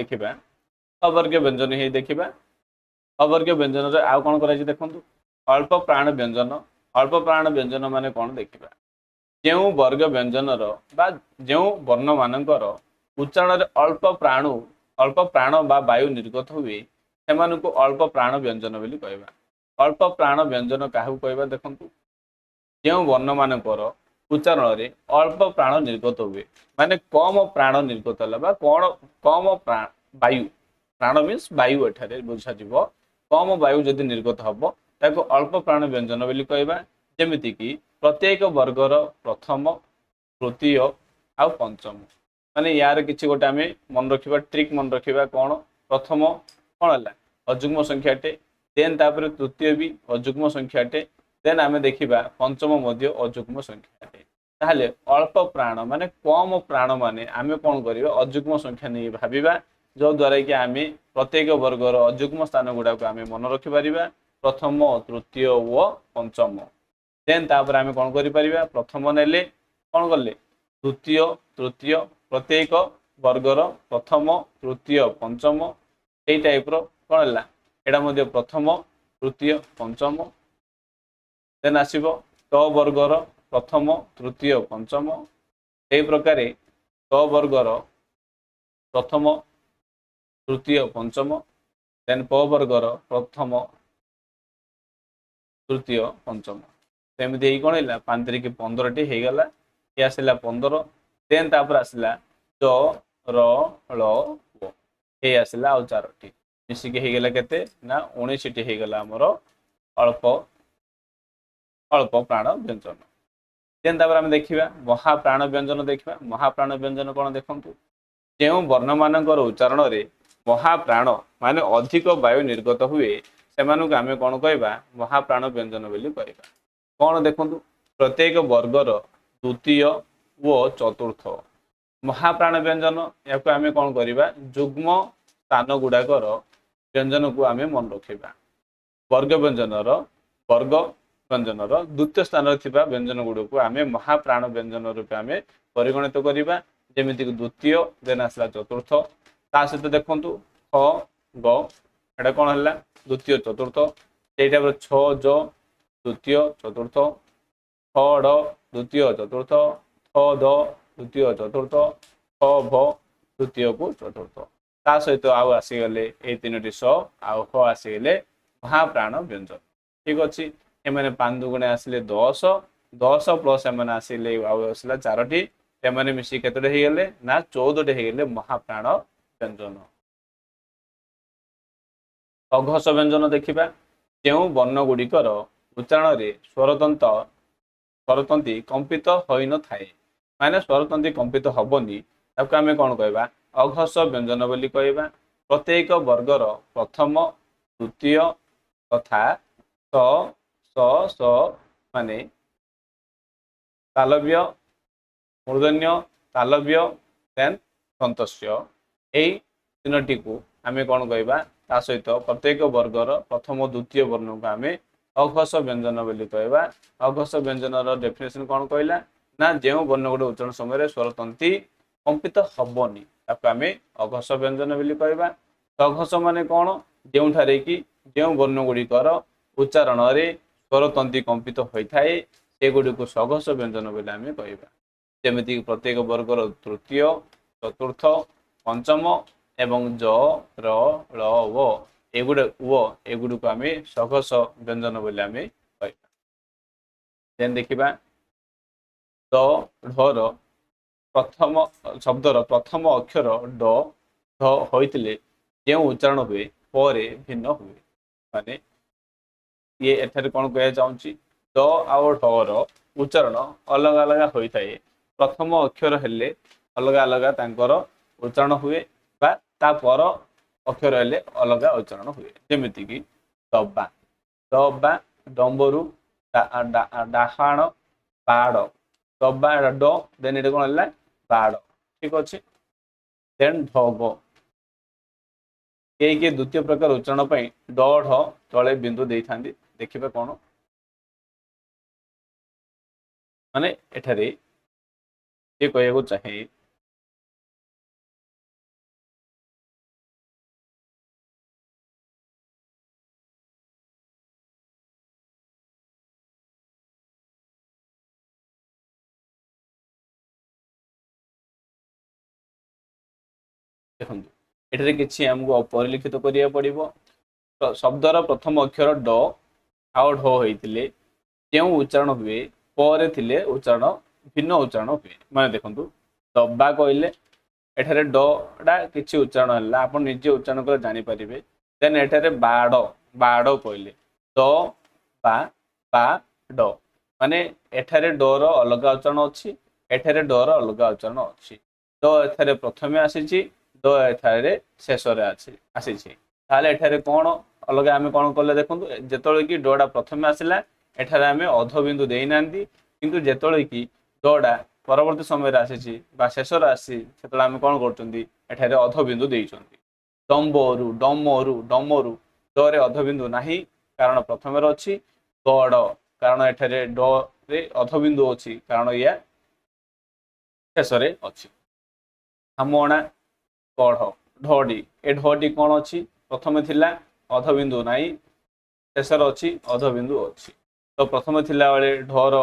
[SPEAKER 1] ଦେଖିବା ଅବର୍ଗୀୟ ବ୍ୟଞ୍ଜନ ହେଇ ଦେଖିବା। ଅବର୍ଗୀୟ ବ୍ୟଞ୍ଜନରେ ଆଉ କ'ଣ କରାଯାଇଛି ଦେଖନ୍ତୁ। ଅଳ୍ପ ପ୍ରାଣ ବ୍ୟଞ୍ଜନ। ଅଳ୍ପ ପ୍ରାଣ ବ୍ୟଞ୍ଜନ ମାନେ କ'ଣ ଦେଖିବା। ଯେଉଁ ବର୍ଗ ବ୍ୟଞ୍ଜନର ବା ଯେଉଁ ବର୍ଣ୍ଣମାନଙ୍କର ଉଚ୍ଚାରଣରେ ଅଳ୍ପ ପ୍ରାଣ ବା ବାୟୁ ନିର୍ଗତ ହୁଏ ସେମାନଙ୍କୁ ଅଳ୍ପ ପ୍ରାଣ ବ୍ୟଞ୍ଜନ ବୋଲି କହିବା। ଅଳ୍ପ ପ୍ରାଣ ବ୍ୟଞ୍ଜନ କାହାକୁ କହିବା ଦେଖନ୍ତୁ। ଯେଉଁ ବର୍ଣ୍ଣମାନଙ୍କର ଉଚ୍ଚାରଣରେ ଅଳ୍ପ ପ୍ରାଣ ନିର୍ଗତ ହୁଏ ମାନେ କମ ପ୍ରାଣ ନିର୍ଗତ ହେଲା ବା କ'ଣ କମ ବାୟୁ ପ୍ରାଣ ମିନ୍ସ ବାୟୁ ଏଠାରେ ବୁଝାଯିବ। କମ ବାୟୁ ଯଦି ନିର୍ଗତ ହବ ତାକୁ ଅଳ୍ପ ପ୍ରାଣ ବ୍ୟଞ୍ଜନ ବୋଲି କହିବା। ଯେମିତିକି ପ୍ରତ୍ୟେକ ବର୍ଗର ପ୍ରଥମ ତୃତୀୟ ଆଉ ପଞ୍ଚମ ମାନେ ୟାର କିଛି ଗୋଟେ ଆମେ ମନେ ରଖିବା ଟ୍ରିକ୍ ମନେ ରଖିବା। କ'ଣ ପ୍ରଥମ କ'ଣ ହେଲା ଅଯୁଗ୍ମ ସଂଖ୍ୟାଟେ, ଦେନ୍ ତାପରେ ତୃତୀୟ ବି ଅଯୁଗ୍ମ ସଂଖ୍ୟାଟେ, ଦେନ୍ ଆମେ ଦେଖିବା ପଞ୍ଚମ ମଧ୍ୟ ଅଯୁଗ୍ମ ସଂଖ୍ୟାଟେ। ତାହେଲେ ଅଳ୍ପ ପ୍ରାଣ ମାନେ କମ ପ୍ରାଣ ମାନେ ଆମେ କ'ଣ କରିବା ଅଯୁଗ୍ମ ସଂଖ୍ୟା ନେଇ ଭାବିବା ଯଦ୍ୱାରା କି ଆମେ ପ୍ରତ୍ୟେକ ବର୍ଗର ଅଯୁଗ୍ମ ସ୍ଥାନ ଗୁଡ଼ାକୁ ଆମେ ମନେ ରଖିପାରିବା ପ୍ରଥମ ତୃତୀୟ ଓ ପଞ୍ଚମ। ଦେନ୍ ତାପରେ ଆମେ କ'ଣ କରିପାରିବା ପ୍ରଥମ ନେଲେ କ'ଣ କଲେ ଦ୍ୱିତୀୟ ତୃତୀୟ ପ୍ରତ୍ୟେକ ବର୍ଗର ପ୍ରଥମ ତୃତୀୟ ପଞ୍ଚମ ଏଇ ଟାଇପ୍ର କ'ଣ ହେଲା ଏଇଟା ମଧ୍ୟ ପ୍ରଥମ ତୃତୀୟ ପଞ୍ଚମ। ଦେନ୍ ଆସିବ ତ ବର୍ଗର ପ୍ରଥମ ତୃତୀୟ ପଞ୍ଚମ। ଏହି ପ୍ରକାରେ ତ ବର୍ଗର ପ୍ରଥମ ତୃତୀୟ ପଞ୍ଚମ ଦେନ୍ ପ ବର୍ଗର ପ୍ରଥମ ତୃତୀୟ ପଞ୍ଚମ। ସେମିତି ହେଇ କ'ଣ ହେଲା 5 15ଟି ହେଇଗଲା। ଏ ଆସିଲା 15 ଦେନ୍ ତାପରେ ଆସିଲା ଜ ର ଳ ଓ ଏ ଆସିଲା ଆଉ 4ଟି ମିଶିକି ହେଇଗଲା କେତେ ନା 19ଟି ହେଇଗଲା ଆମର ଅଳ୍ପ ପ୍ରାଣ ବ୍ୟଞ୍ଜନ। ଦେନ୍ ତାପରେ ଆମେ ଦେଖିବା ମହାପ୍ରାଣ ବ୍ୟଞ୍ଜନ ଦେଖିବା। ମହାପ୍ରାଣ ବ୍ୟଞ୍ଜନ କ'ଣ ଦେଖନ୍ତୁ। ଯେଉଁ ବର୍ଣ୍ଣମାନଙ୍କର ଉଚ୍ଚାରଣରେ ମହାପ୍ରାଣ ମାନେ ଅଧିକ ବାୟୁ ନିର୍ଗତ ହୁଏ ସେମାନଙ୍କୁ ଆମେ କ'ଣ କହିବା ମହାପ୍ରାଣ ବ୍ୟଞ୍ଜନ ବୋଲି କହିବା। କ'ଣ ଦେଖନ୍ତୁ ପ୍ରତ୍ୟେକ ବର୍ଗର ଦ୍ୱିତୀୟ ଓ ଚତୁର୍ଥ ମହାପ୍ରାଣ ବ୍ୟଞ୍ଜନ ଏହାକୁ ଆମେ କ'ଣ କରିବା ଯୁଗ୍ମ ସ୍ଥାନ ଗୁଡ଼ାକର ବ୍ୟଞ୍ଜନକୁ ଆମେ ମନେ ରଖିବା। ବର୍ଗ ବ୍ୟଞ୍ଜନର ଦ୍ୱିତୀୟ ସ୍ଥାନରେ ଥିବା ବ୍ୟଞ୍ଜନ ଗୁଡ଼ିକୁ ଆମେ ମହାପ୍ରାଣ ବ୍ୟଞ୍ଜନ ରୂପେ ଆମେ ପରିଗଣିତ କରିବା। ଯେମିତିକି ଦ୍ୱିତୀୟ ଦେନ୍ ଆସିଲା ଚତୁର୍ଥ ତା ସହିତ ଦେଖନ୍ତୁ ଖ ଗ ଏଇଟା କ'ଣ ହେଲା ଦ୍ୱିତୀୟ ଚତୁର୍ଥ। ସେଇଟା ଛ ଜ ଦ୍ୱିତୀୟ ଚତୁର୍ଥ, ଖ ଡ଼ ଦ୍ୱିତୀୟ ଚତୁର୍ଥ, ଥ ଦ ଦ୍ୱିତୀୟ ଚତୁର୍ଥ, ଖ ଭ ଦ୍ୱିତୀୟକୁ ଚତୁର୍ଥ। ତା ସହିତ ଆଉ ଆସିଗଲେ ଏଇ 3ଟି ସ ଆଉ ହ ଆସିଗଲେ ମହାପ୍ରାଣ ବ୍ୟଞ୍ଜନ। ଠିକ ଅଛି। ଏମାନେ 5 ଦୁଗୁଣେ ଆସିଲେ 10 ପ୍ଲସ୍ ଏମାନେ ଆସିଲେ ଆଉ ଆସିଲା 4ଟି ଏମାନେ ମିଶିକି କେତୋଟି ହେଇଗଲେ ନା 14ଟି ହେଇଗଲେ ମହାପ୍ରାଣ ବ୍ୟଞ୍ଜନ। ଅଘୋଷ ବ୍ୟଞ୍ଜନ ଦେଖିବା। ଯେଉଁ ବର୍ଣ୍ଣ ଗୁଡ଼ିକର ଉଚ୍ଚାରଣରେ ସ୍ୱରତନ୍ତି କମ୍ପିତ ହୋଇନଥାଏ ମାନେ ସ୍ୱରତନ୍ତି କମ୍ପିତ ହବନି ତାକୁ ଆମେ କ'ଣ କହିବା ଅଘୋଷ ବ୍ୟଞ୍ଜନ ବୋଲି କହିବା। ପ୍ରତ୍ୟେକ ବର୍ଗର ପ୍ରଥମ ତୃତୀୟ ତଥା ସ ମାନେ ତାଲବ୍ୟ ମୂର୍ଧନ୍ୟ ତାଲବ୍ୟ ଦେନ୍ ଦନ୍ତସ୍ୟ ଏଇ 3ଟିକୁ ଆମେ କ'ଣ କହିବା ତା ସହିତ ପ୍ରତ୍ୟେକ ବର୍ଗର ପ୍ରଥମ ଦ୍ୱିତୀୟ ବର୍ଣ୍ଣକୁ ଆମେ ଅଘୋଷ ବ୍ୟଞ୍ଜନ ବୋଲି କହିବା। ଅଘୋଷ ବ୍ୟଞ୍ଜନର ଡେଫିନେସନ କ'ଣ କହିଲା ନା ଯେଉଁ ବର୍ଣ୍ଣ ଗୁଡ଼ିକ ଉଚ୍ଚାରଣ ସମୟରେ ସ୍ୱରତନ୍ତି କମ୍ପିତ ହବନି ତାକୁ ଆମେ ଅଘୋଷ ବ୍ୟଞ୍ଜନ ବୋଲି କହିବା। ସଘୋଷ ମାନେ କ'ଣ ଯେଉଁଠାରେ କି ଯେଉଁ ବର୍ଣ୍ଣ ଗୁଡ଼ିକର ଉଚ୍ଚାରଣରେ ସ୍ୱରତନ୍ତି କମ୍ପିତ ହୋଇଥାଏ ସେଗୁଡ଼ିକୁ ସଘୋଷ ବ୍ୟଞ୍ଜନ ବୋଲି ଆମେ କହିବା। ଯେମିତିକି ପ୍ରତ୍ୟେକ ବର୍ଗର ତୃତୀୟ ଚତୁର୍ଥ ପଞ୍ଚମ ଏବଂ ଜ ର ଳ ଓ ଏଗୁଡ଼ିକୁ ଆମେ ସଘୋଷ ବ୍ୟଞ୍ଜନ ବୋଲି ଆମେ କହିବା। ଦେନ୍ ଦେଖିବା ଦ ଢର ଶବ୍ଦର ପ୍ରଥମ ଅକ୍ଷର ଡ଼ ଧ ହୋଇଥିଲେ ଯେଉଁ ଉଚ୍ଚାରଣ ହୁଏ ପରେ ଭିନ୍ନ ହୁଏ। ମାନେ ये एठारे कौन कह चाहूँगी ड आउ ढ उच्चारण अलग अलग होता है। प्रथम अक्षर हेले अलग अलग तांकर उच्चारण हुए बा ता पर अक्षर हेले अलग उच्चारण हुए। जेमिति कि दबा दबा डंबरू डाहाण बाड़ दबा ड देन ये कौन है बाड़। ठीक अच्छे देन ढग के द्वितीय प्रकार उच्चारण पर ड ढ तले बिंदु दे था देखिए कौन माने एठारे ये कहू चाहे देखो एठारे किसी आमको परिलिखित करिया पड़िबो। तो शब्दर प्रथम अक्षर ड आउ ढ होइतिले केउ उच्चारण हुए पर थिले उच्चारण भिन्न उच्चारण हुए। माने देखंतु दबा कहले एठारे डा किछि उच्चारण हला आपण निजे उच्चारण कर जानि परिबे। देन एठारे बाड़ बाड़ कहले द बा ड माने एठारे डर अलग उच्चारण अछि एठारे डर अलग उच्चारण अछि। द एठारे प्रथमे आसीछि द एठारे शेष रे आसीछि ताले एठारे कोन अलग आमे कोन करले देखंतु जेतळे कि डडा प्रथमे आसिला एठारे आमे अध बिंदु देई नांदी किंतु जेतळे कि डडा परवर्ती समय आसी शेष आसी से आम कौन कर अध बिंदु देइछंती। डम्बरू डमरू डमरू डरे अध बिंदु नाही कारण प्रथम अच्छी गड़ कारण एठारे रे अध बिंदु अच्छी कारण या शेष अच्छी। हमणा गढ़ ढडी ए ढडी कौन अच्छी प्रथम थिला अध बिंदु नाही शेष अच्छी अध बिंदु अच्छी। तो प्रथम थिला बेले ढर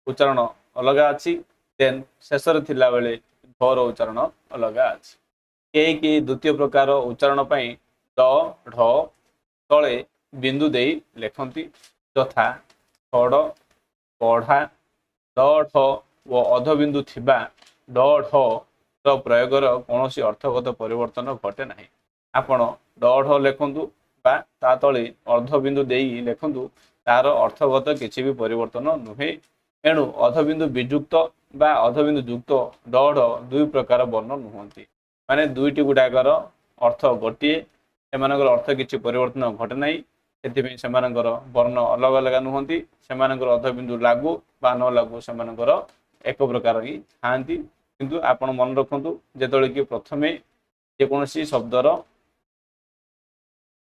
[SPEAKER 1] उच्चारण अलग अच्छी देन शेष थिला बेले ढर उच्चारण अलग अच्छी। के द्वितीय प्रकार उच्चारण पाई ड ढ तले बिंदु देई लेखंती यथा छड़ पढ़ा ड ढ व अध बिंदु थिबा ड ढ ର ପ୍ରୟୋଗର କୌଣସି ଅର୍ଥଗତ ପରିବର୍ତ୍ତନ ଘଟେ ନାହିଁ। ଆପଣ ड ढ ଲେଖନ୍ତୁ ବା ତା ତଳେ ଅର୍ଦ୍ଧ ବିନ୍ଦୁ ଦେଇ ଲେଖନ୍ତୁ ତାର ଅର୍ଥଗତ କିଛି ବି ପରିବର୍ତ୍ତନ ନୁହେଁ। एणु अधबिंदु विजुक्त बा अधबिंदु युक्त ड ढ दुई प्रकार वर्ण नुहति माने दुईटी गुडाकर अर्थ गोटे सेमानकर अर्थ किछि परिवर्तन घटे नाही सेथिबे सेमानकर वर्ण अलग अलग नुहति सेमानकर अधबिंदु लागू बा न लागू सेमानकर एक प्रकार ही थांती। किंतु आपण मन रखंतु जेतळे कि प्रथमे जे कोनोसी शब्दर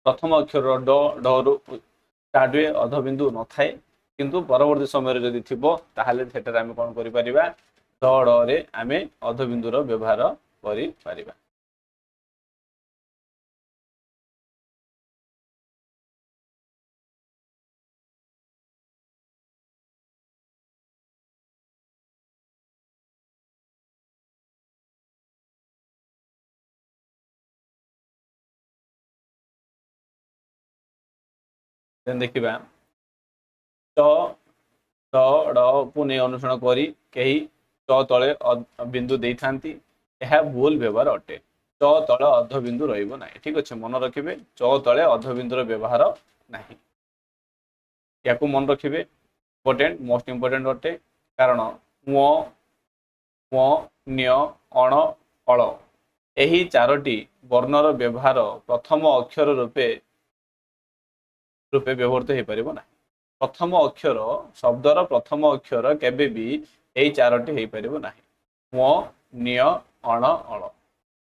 [SPEAKER 1] प्रथम अक्षर ड ढ रु स्टार्ट हुए अधबिंदु न थाए किंतु परवर्ती समय जदि थिबो ताहाले सेटारे आमे कोन करि परिबा ड ढ रे आमे अधबिंदुर व्यवहार करि परिबा। देन देखिबा ट ट ड को नै अनुसरण करी केही ट तळे बिंदु देई थांती यह भूल व्यवहार अटे। च तळे अध बिंदु रहिबो नाही। ठीक अछि मन रखिबे च तळे अध बिंदुर व्यवहार नाही याकू मन रखिबे इंपोर्टेंट मोस्ट इंपोर्टेंट अटे कारण म म न्य अण अळ एही चारोटी वर्णर व्यवहार प्रथम अक्षर रूपे व्यवहृत हो पारिबो नाही। प्रथम अक्षर शब्दर प्रथम अक्षर केबे भी एही चारोटी हो पारिबो नाही। म न्य अण अळ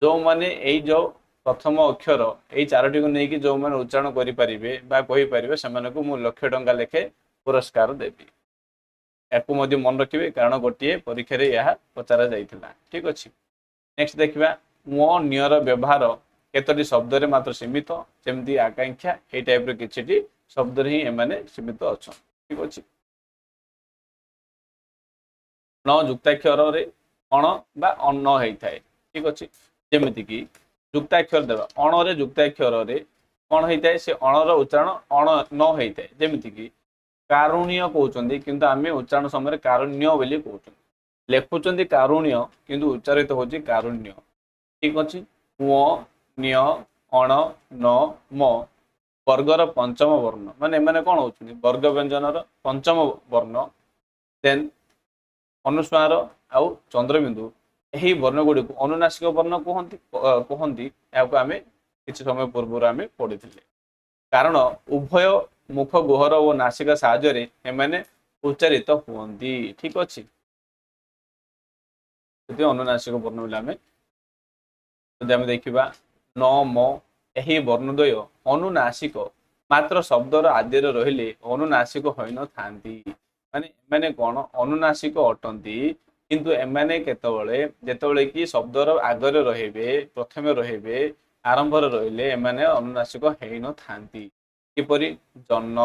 [SPEAKER 1] जो माने एही जो प्रथम अक्षर एही चारोटी को नेकी जो माने उच्चारण करि परिबे बा कहि परिबे सेमानकु मु लक्ष टंका लेखे पुरस्कार देबी। याकू मध्य मन रखिबे कारण गोटिए परीक्षा रे यह पचारा जाइथिला। ठीक अछि नेक्स्ट देखिबा म न्यर व्यवहार केतोटी शब्द रे मात्र सीमित जेमती आकांक्षा ए टाइप रे किछिटी शब्द रे ही एमाने सीमित अछन। ठीक अछि न युक्ताक्षर रे अण बा अन्न हेइ थाए। ठीक अछि जेमिति कि युक्ताक्षर देबा अण रे युक्ताक्षर रे कोन हेइ थाए से अण रो उच्चारण अण न हेइ थाए जेमिति कि कारुण्य कहउचंदी किंतु आमे उच्चारण समय कारुण्य बोली कहउचंदी लेखुचंदी कारुण्य किंतु उच्चारित होची कारुण्य। ठीक अछि म न्य ଅଣ ନ ମ ବର୍ଗର ପଞ୍ଚମ ବର୍ଣ୍ଣ ମାନେ ଏମାନେ କଣ ହଉଛନ୍ତି ବର୍ଗ ବ୍ୟଞ୍ଜନର ପଞ୍ଚମ ବର୍ଣ୍ଣ ଦେନ୍ ଅନୁସ୍ୱାର ଆଉ ଚନ୍ଦ୍ରବିନ୍ଦୁ ଏହି ବର୍ଣ୍ଣ ଗୁଡ଼ିକୁ ଅନୁନାସିକ ବର୍ଣ୍ଣ କୁହନ୍ତି ଏହାକୁ ଆମେ କିଛି ସମୟ ପୂର୍ବରୁ ଆମେ ପଢିଥିଲେ କାରଣ ଉଭୟ ମୁଖ ଗୁହର ଓ ନାସିକା ସାହାଯ୍ୟରେ ଏମାନେ ଉଚ୍ଚାରିତ ହୁଅନ୍ତି ଠିକ ଅଛି ଯଦି ଅନୁନାସିକ ବର୍ଣ୍ଣ ବୋଲି ଆମେ ଯଦି ଆମେ ଦେଖିବା ନ ମ ଏହି ବର୍ଣ୍ଣଦ୍ୱୟ ଅନୁନାସିକ ମାତ୍ର ଶବ୍ଦର ଆଦିରେ ରହିଲେ ଅନୁନାସିକ ହୋଇନଥାନ୍ତି ମାନେ ଏମାନେ କଣ ଅନୁନାସିକ ଅଟନ୍ତି କିନ୍ତୁ ଏମାନେ ଯେତେବେଳେ କି ଶବ୍ଦର ଆଗରେ ରହିବେ ପ୍ରଥମେ ରହିବେ ଆରମ୍ଭରେ ରହିଲେ ଏମାନେ ଅନୁନାସିକ ହେଇନଥାନ୍ତି କିପରି ଜନ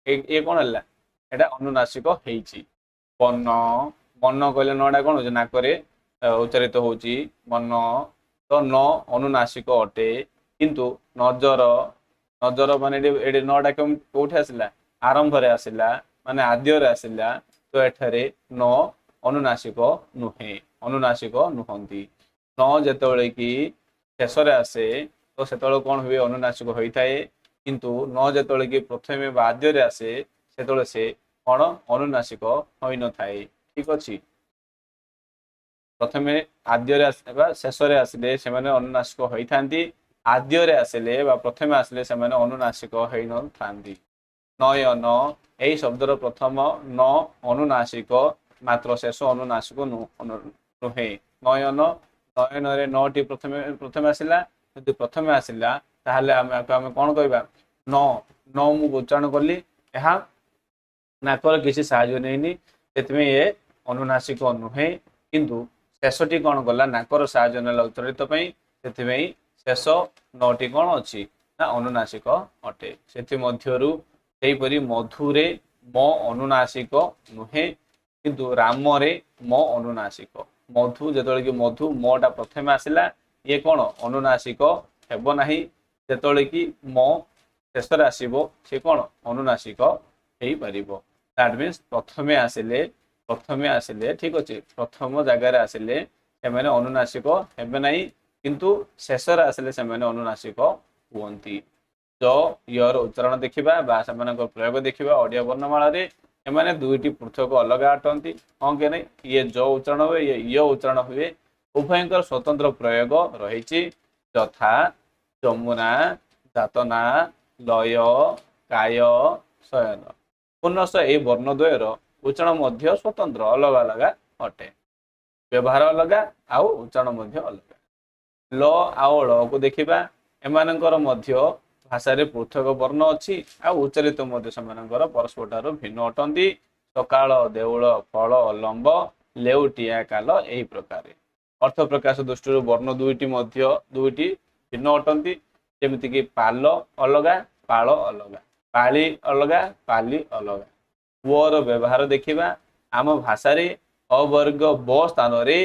[SPEAKER 1] ଏ କଣ ହେଲା ଏଟା ଅନୁନାସିକ ହେଇଛି ବନ ବନ କହିଲେ ନଟା କଣ ହଉଛି ନାକରେ ଉଚ୍ଚାରିତ ହଉଛି ବନ ତ ନ ଅନୁନାସିକ ଅଟେ କିନ୍ତୁ ନଜର ନଜର ମାନେ ଏଠି ନଟା କୋଉଠି ଆସିଲା ଆରମ୍ଭରେ ଆସିଲା ମାନେ ଆଦ୍ୟରେ ଆସିଲା ତ ଏଠାରେ ନ ଅନୁନାସିକ ନୁହନ୍ତି ନ ଯେତେବେଳେ କି ଶେଷରେ ଆସେ ତ ସେତେବେଳେ କଣ ହୁଏ ଅନୁନାସିକ ହୋଇଥାଏ କିନ୍ତୁ ନ ଯେତେବେଳେ କି ପ୍ରଥମେ ବା ଆଦ୍ୟରେ ଆସେ ସେତେବେଳେ ସେ କଣ ଅନୁନାସିକ ହୋଇନଥାଏ ଠିକ ଅଛି ପ୍ରଥମେ ଆଦ୍ୟରେ ବା ଶେଷରେ ଆସିଲେ ସେମାନେ ଅନୁନାସିକ ହୋଇଥାନ୍ତି ଆଦ୍ୟରେ ଆସିଲେ ବା ପ୍ରଥମେ ଆସିଲେ ସେମାନେ ଅନୁନାସିକ ହୋଇନଥାନ୍ତି ନୟନ ଏହି ଶବ୍ଦର ପ୍ରଥମ ନ ଅନୁନାସିକ ମାତ୍ର ଶେଷ ଅନୁନାସିକ ନୁହେଁ ନୟନ ନୟନରେ ନଟି ପ୍ରଥମେ ଆସିଲା ଯଦି ପ୍ରଥମେ ଆସିଲା ତାହେଲେ ଆମେ କଣ କହିବା ନ ମୁଁ ଉଚ୍ଚାରଣ କଲି ଏହା ନାକର କିଛି ସାହାଯ୍ୟ ନେଇନି ସେଥିପାଇଁ ଏ ଅନୁନାସିକ ନୁହେଁ କିନ୍ତୁ ଶେଷଟି କଣ କଲା ନାକର ସାହାଯ୍ୟ ନେଲା ଉଚ୍ଚାରିତ ପାଇଁ ସେଥିପାଇଁ ଶେଷ ନଟି କଣ ଅଛି ନା ଅନୁନାସିକ ଅଟେ ସେଥିମଧ୍ୟରୁ ସେହିପରି ମଧୁରେ ମ ଅନୁନାସିକ ନୁହେଁ କିନ୍ତୁ ରାମରେ ମ ଅନୁନାସିକ ମଧୁ ଯେତେବେଳେ କି ମଧୁ ମଟା ପ୍ରଥମେ ଆସିଲା ଇଏ କଣ ଅନୁନାସିକ ହେବ ନାହିଁ ଯେତେବେଳେ କି ମ ଶେଷରେ ଆସିବ ସେ କଣ ଅନୁନାସିକ ହେଇପାରିବ ଦ୍ୟାଟ ମିନ୍ସ ପ୍ରଥମେ ଆସିଲେ ଠିକ ଅଛି ପ୍ରଥମ ଜାଗାରେ ଆସିଲେ ସେମାନେ ଅନୁନାସିକ ହେବେ ନାହିଁ କିନ୍ତୁ ଶେଷରେ ଆସିଲେ ସେମାନେ ଅନୁନାସିକ ହୁଅନ୍ତି ୟର ଉଚ୍ଚାରଣ ଦେଖିବା ବା ସେମାନଙ୍କର ପ୍ରୟୋଗ ଦେଖିବା ଓଡ଼ିଆ ବର୍ଣ୍ଣମାଳାରେ ଏମାନେ ଦୁଇଟି ପୃଥକ ଅଲଗା ଅଟନ୍ତି ହଁ କି ନାହିଁ ଇଏ ଉଚ୍ଚାରଣ ହୁଏ ଇଏ ଉଚ୍ଚାରଣ ହୁଏ ଉଭୟଙ୍କର ସ୍ୱତନ୍ତ୍ର ପ୍ରୟୋଗ ରହିଛି ଯଥା ଯମୁନା ଯାତନା ଲୟ କାୟ ଶୟନ ପୁନଃ ଏହି ବର୍ଣ୍ଣଦ୍ୱୟର ଉଚ୍ଚାରଣ ମଧ୍ୟ ସ୍ୱତନ୍ତ୍ର ଅଲଗା ଅଟେ ବ୍ୟବହାର ଅଲଗା ଆଉ ଉଚ୍ଚାରଣ ମଧ୍ୟ ଅଲଗା ଲ ଆଉ ଳକୁ ଦେଖିବା ଏମାନଙ୍କର ମଧ୍ୟ ଭାଷାରେ ପୃଥକ ବର୍ଣ୍ଣ ଅଛି ଆଉ ଉଚ୍ଚାରିତ ମଧ୍ୟ ସେମାନଙ୍କର ପରସ୍ପର ଠାରୁ ଭିନ୍ନ ଅଟନ୍ତି ସକାଳ ଦେଉଳ ଫଳ ଲମ୍ବ ଲେଉଟିଆ କାଲ ଏହି ପ୍ରକାର ଅର୍ଥ ପ୍ରକାଶ ଦୃଷ୍ଟିରୁ ବର୍ଣ୍ଣ ଦୁଇଟି ଭିନ୍ନ ଅଟନ୍ତି ଯେମିତିକି ପାଲ ଅଲଗା ପାଳ ଅଲଗା ପାଳି ଅଲଗା ପାଲି ଅଲଗା ୱର ବ୍ୟବହାର ଦେଖିବା ଆମ ଭାଷାରେ ଅବର୍ଗ ବ ସ୍ଥାନରେ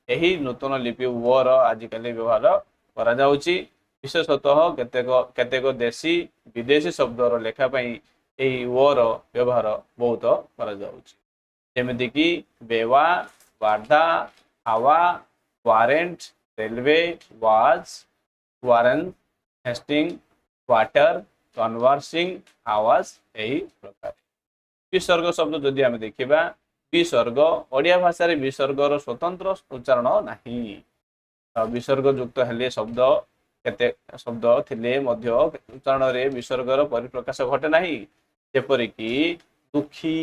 [SPEAKER 1] ଏହି ନୂତନ ଲିପି ୱର ଆଜିକାଲି ବ୍ୟବହାର କରାଯାଉଛି ବିଶେଷତଃ କେତେକ ଦେଶୀ ବିଦେଶୀ ଶବ୍ଦର ଲେଖା ପାଇଁ ଏହି ୱର ବ୍ୟବହାର ବହୁତ କରାଯାଉଛି ଯେମିତିକି ବେୱା ୱାର୍ଡା ହାୱା ୱାରେଣ୍ଟ ରେଲୱେ ୱାଜ ୱାରେନ୍ ହେଷ୍ଟିଂ କ୍ୱାର୍ଟର କନଭର୍ସିଂ ଆୱାଜ ଏହି ପ୍ରକାର ବିସର୍ଗ ଶବ୍ଦ ଯଦି ଆମେ ଦେଖିବା ବିସର୍ଗ ଓଡ଼ିଆ ଭାଷାରେ ବିସର୍ଗର ସ୍ୱତନ୍ତ୍ର ଉଚ୍ଚାରଣ ନାହିଁ ବିସର୍ଗ ଯୁକ୍ତ ହେଲେ କେତେ ଶବ୍ଦ ଥିଲେ ମଧ୍ୟ ଉଚ୍ଚାରଣରେ ବିସର୍ଗର ପରିପ୍ରକାଶ ଘଟେ ନାହିଁ ଯେପରିକି ଦୁଃଖୀ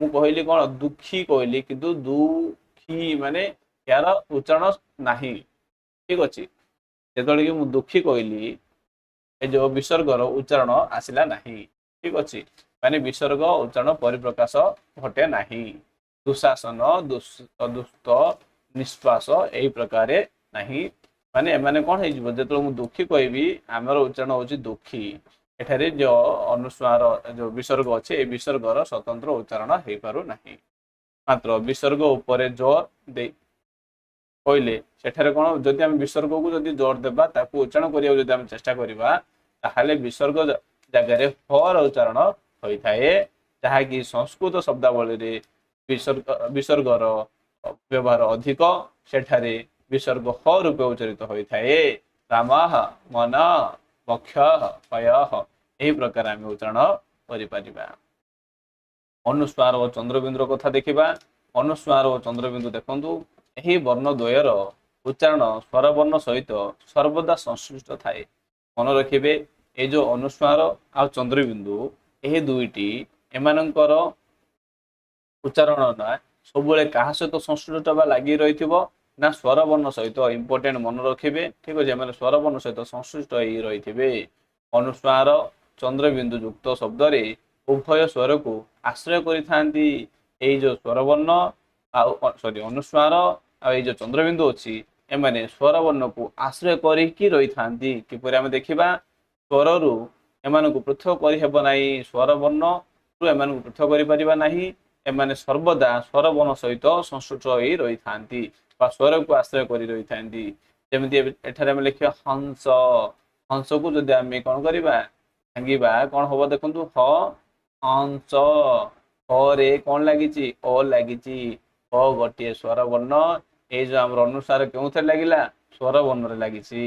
[SPEAKER 1] ମୁଁ କହିଲି କଣ ଦୁଃଖୀ କହିଲି କିନ୍ତୁ ଦୁଃଖୀ ମାନେ ଏହାର ଉଚ୍ଚାରଣ ନାହିଁ ଠିକ ଅଛି ଯେତେବେଳେ କି ମୁଁ ଦୁଃଖୀ କହିଲି ଏ ଯୋଉ ବିସର୍ଗର ଉଚ୍ଚାରଣ ଆସିଲା ନାହିଁ ଠିକ ଅଛି ମାନେ ବିସର୍ଗ ଉଚ୍ଚାରଣ ପରିପ୍ରକାଶ ଘଟେ ନାହିଁ ଦୁଶାସନ ଦୁସ୍ତ ନିଶ୍ୱାସ ଏହି ପ୍ରକାରେ ନାହିଁ ମାନେ ଏମାନେ କଣ ହେଇଯିବ ଯେତେବେଳେ ମୁଁ ଦୁଃଖୀ କହିବି ଆମର ଉଚ୍ଚାରଣ ହଉଛି ଦୁଃଖୀ ଏଠାରେ ଯୋଉ ଅନୁସ୍ୱାର ଯୋଉ ବିସର୍ଗ ଅଛି ଏ ବିସର୍ଗର ସ୍ୱତନ୍ତ୍ର ଉଚ୍ଚାରଣ ହେଇପାରୁନାହିଁ ମାତ୍ର ବିସର୍ଗ ଉପରେ ଜୋର ଦେଇ କହିଲେ ସେଠାରେ କଣ ଯଦି ଆମେ ବିସର୍ଗକୁ ଯଦି ଜୋର ଦେବା ତାକୁ ଉଚ୍ଚାରଣ କରିବାକୁ ଯଦି ଆମେ ଚେଷ୍ଟା କରିବା ତାହେଲେ ବିସର୍ଗ ଜାଗାରେ ହର ଉଚ୍ଚାରଣ ହୋଇଥାଏ ଯାହାକି ସଂସ୍କୃତ ଶବ୍ଦାବଳୀରେ ବିସର୍ଗର ବ୍ୟବହାର ଅଧିକ ସେଠାରେ ବିସର୍ଗ ହ ରୂପେ ଉଚ୍ଚାରିତ ହୋଇଥାଏ रामः मन वक्ष पय यही प्रकार आम उच्चारण करिपरिबा। अनुस्वार और चंद्रबिंदुर कथा देखिबा। अनुस्वार और चंद्रबिंदु देखंतु एही वर्ण द्वयर उच्चारण स्वर वर्ण सहित सर्वदा संश्लिष्ट थाए। मन रखिबे ए जो अनुस्वार आ चंद्रबिंदु एही दुईटी एमानंकर उच्चारण ना सबुले कहा सहित संश्लिष्ट बा लागि रहिथिबो ना स्वर वर्ण सहित। इंपोर्टेंट मन रखिबे ठीक अछि माने स्वर वर्ण सहित संश्लिष्ट होई रहिथिबे। अनुस्वार चंद्रबिंदु युक्त शब्द रे उभय स्वर को आश्रय करिथांती। एई जो स्वर वर्ण सॉरी अनुस्वार आ एई जो चंद्रबिंदु अछि एमाने स्वर वर्ण को आश्रय करिकी रहिथांती। किपरि आमे देखिबा स्वर रु एमानकु पृथक करि हेबो नाही। स्वर वर्ण रु एमानकु पृथक करि परिबा नाही। एमाने सर्वदा स्वर वर्ण सहित संश्लिष्ट होई रहिथांती बा स्वर को आश्रय करि रहिथांती। जेमिति एठारे आमे लिखिया हंस। हंस को जदि आमे कोन करिबा भांगिबा कोन होबो देखंतु ह हंस। ह रे कोन लागिची ओ लागिची। ओ गोटे स्वर वर्ण। ए जो हमर अनुसार केउथे लागिला स्वर वर्ण रे लागिची।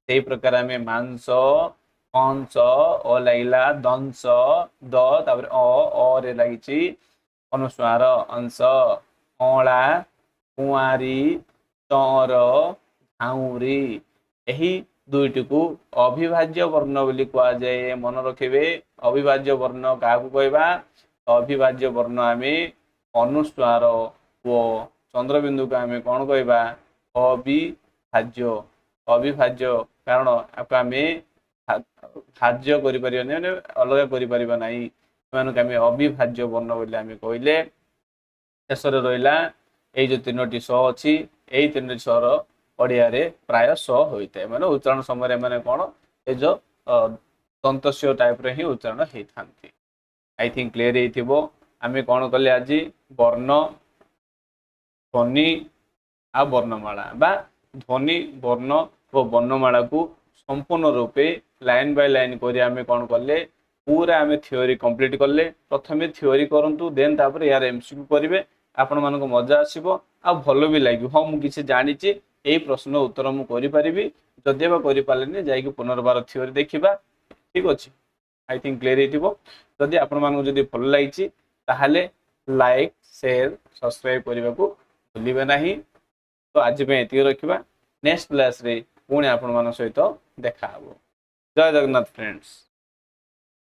[SPEAKER 1] सेही प्रकार आमे मांस कंस ओ लागिला दंस द तापर ओ रे लागिची अनुस्वार अंश। अला कुआरी चर झाउरी एही दुईटी को अविभाज्य वर्ण बोली कहा जाए। मन रखिबे अविभाज्य वर्ण काहाकू कहबा। अविभाज्य वर्ण आमे अनुस्वार ओ चंद्रबिंदु को आमे कोन कहबा अविभाज्य। अविभाज्य कारण आपको आमे भाज्य करि परिबा नै अलग करि परिबा नाही। एमानक आमे अविभाज्य वर्ण बोली आमे कहले। शेषरे रहिला एई जो तीनोटी स अछि एई तीनोटी स्वर ओडिया रे प्राय स होइते माने उच्चारण समय माने कोन ए जो दंतस्य टाइप रे ही उच्चारण हेथांती। आई थिंक क्लियर हेथिबो। आमे कोन कले आज वर्ण ध्वनि आ वर्णमाला बा ध्वनि वर्ण और वर्णमाला को संपूर्ण रूपे लाइन बाय लाइन करी आमे कोन कले पूरा आमे थ्योरी कंप्लीट करले। प्रथमे थ्योरी करंतु देन तापर यार एमसीक्यू करिवे आपण मानको मजा आसीबो आ भलो भी लागिबो। हम किछि जानिछि एई प्रश्न उत्तर मु करि परिबी जदि बा करि पालेनी जाइकि पुनर्बार थ्योरी देखिबा ठीक अछि। आई थिंक क्लियर हेथिबो। जदि आपण मानको जदि भलो लागिछि ताहाले लाइक शेयर सब्सक्राइब करबा को भूलिबे नाही। तो आज पे एति रखिबा। नेक्स्ट क्लास रे पुणी आपण मान सहित देखा हबो। जय जगन्नाथ फ्रेंड्स।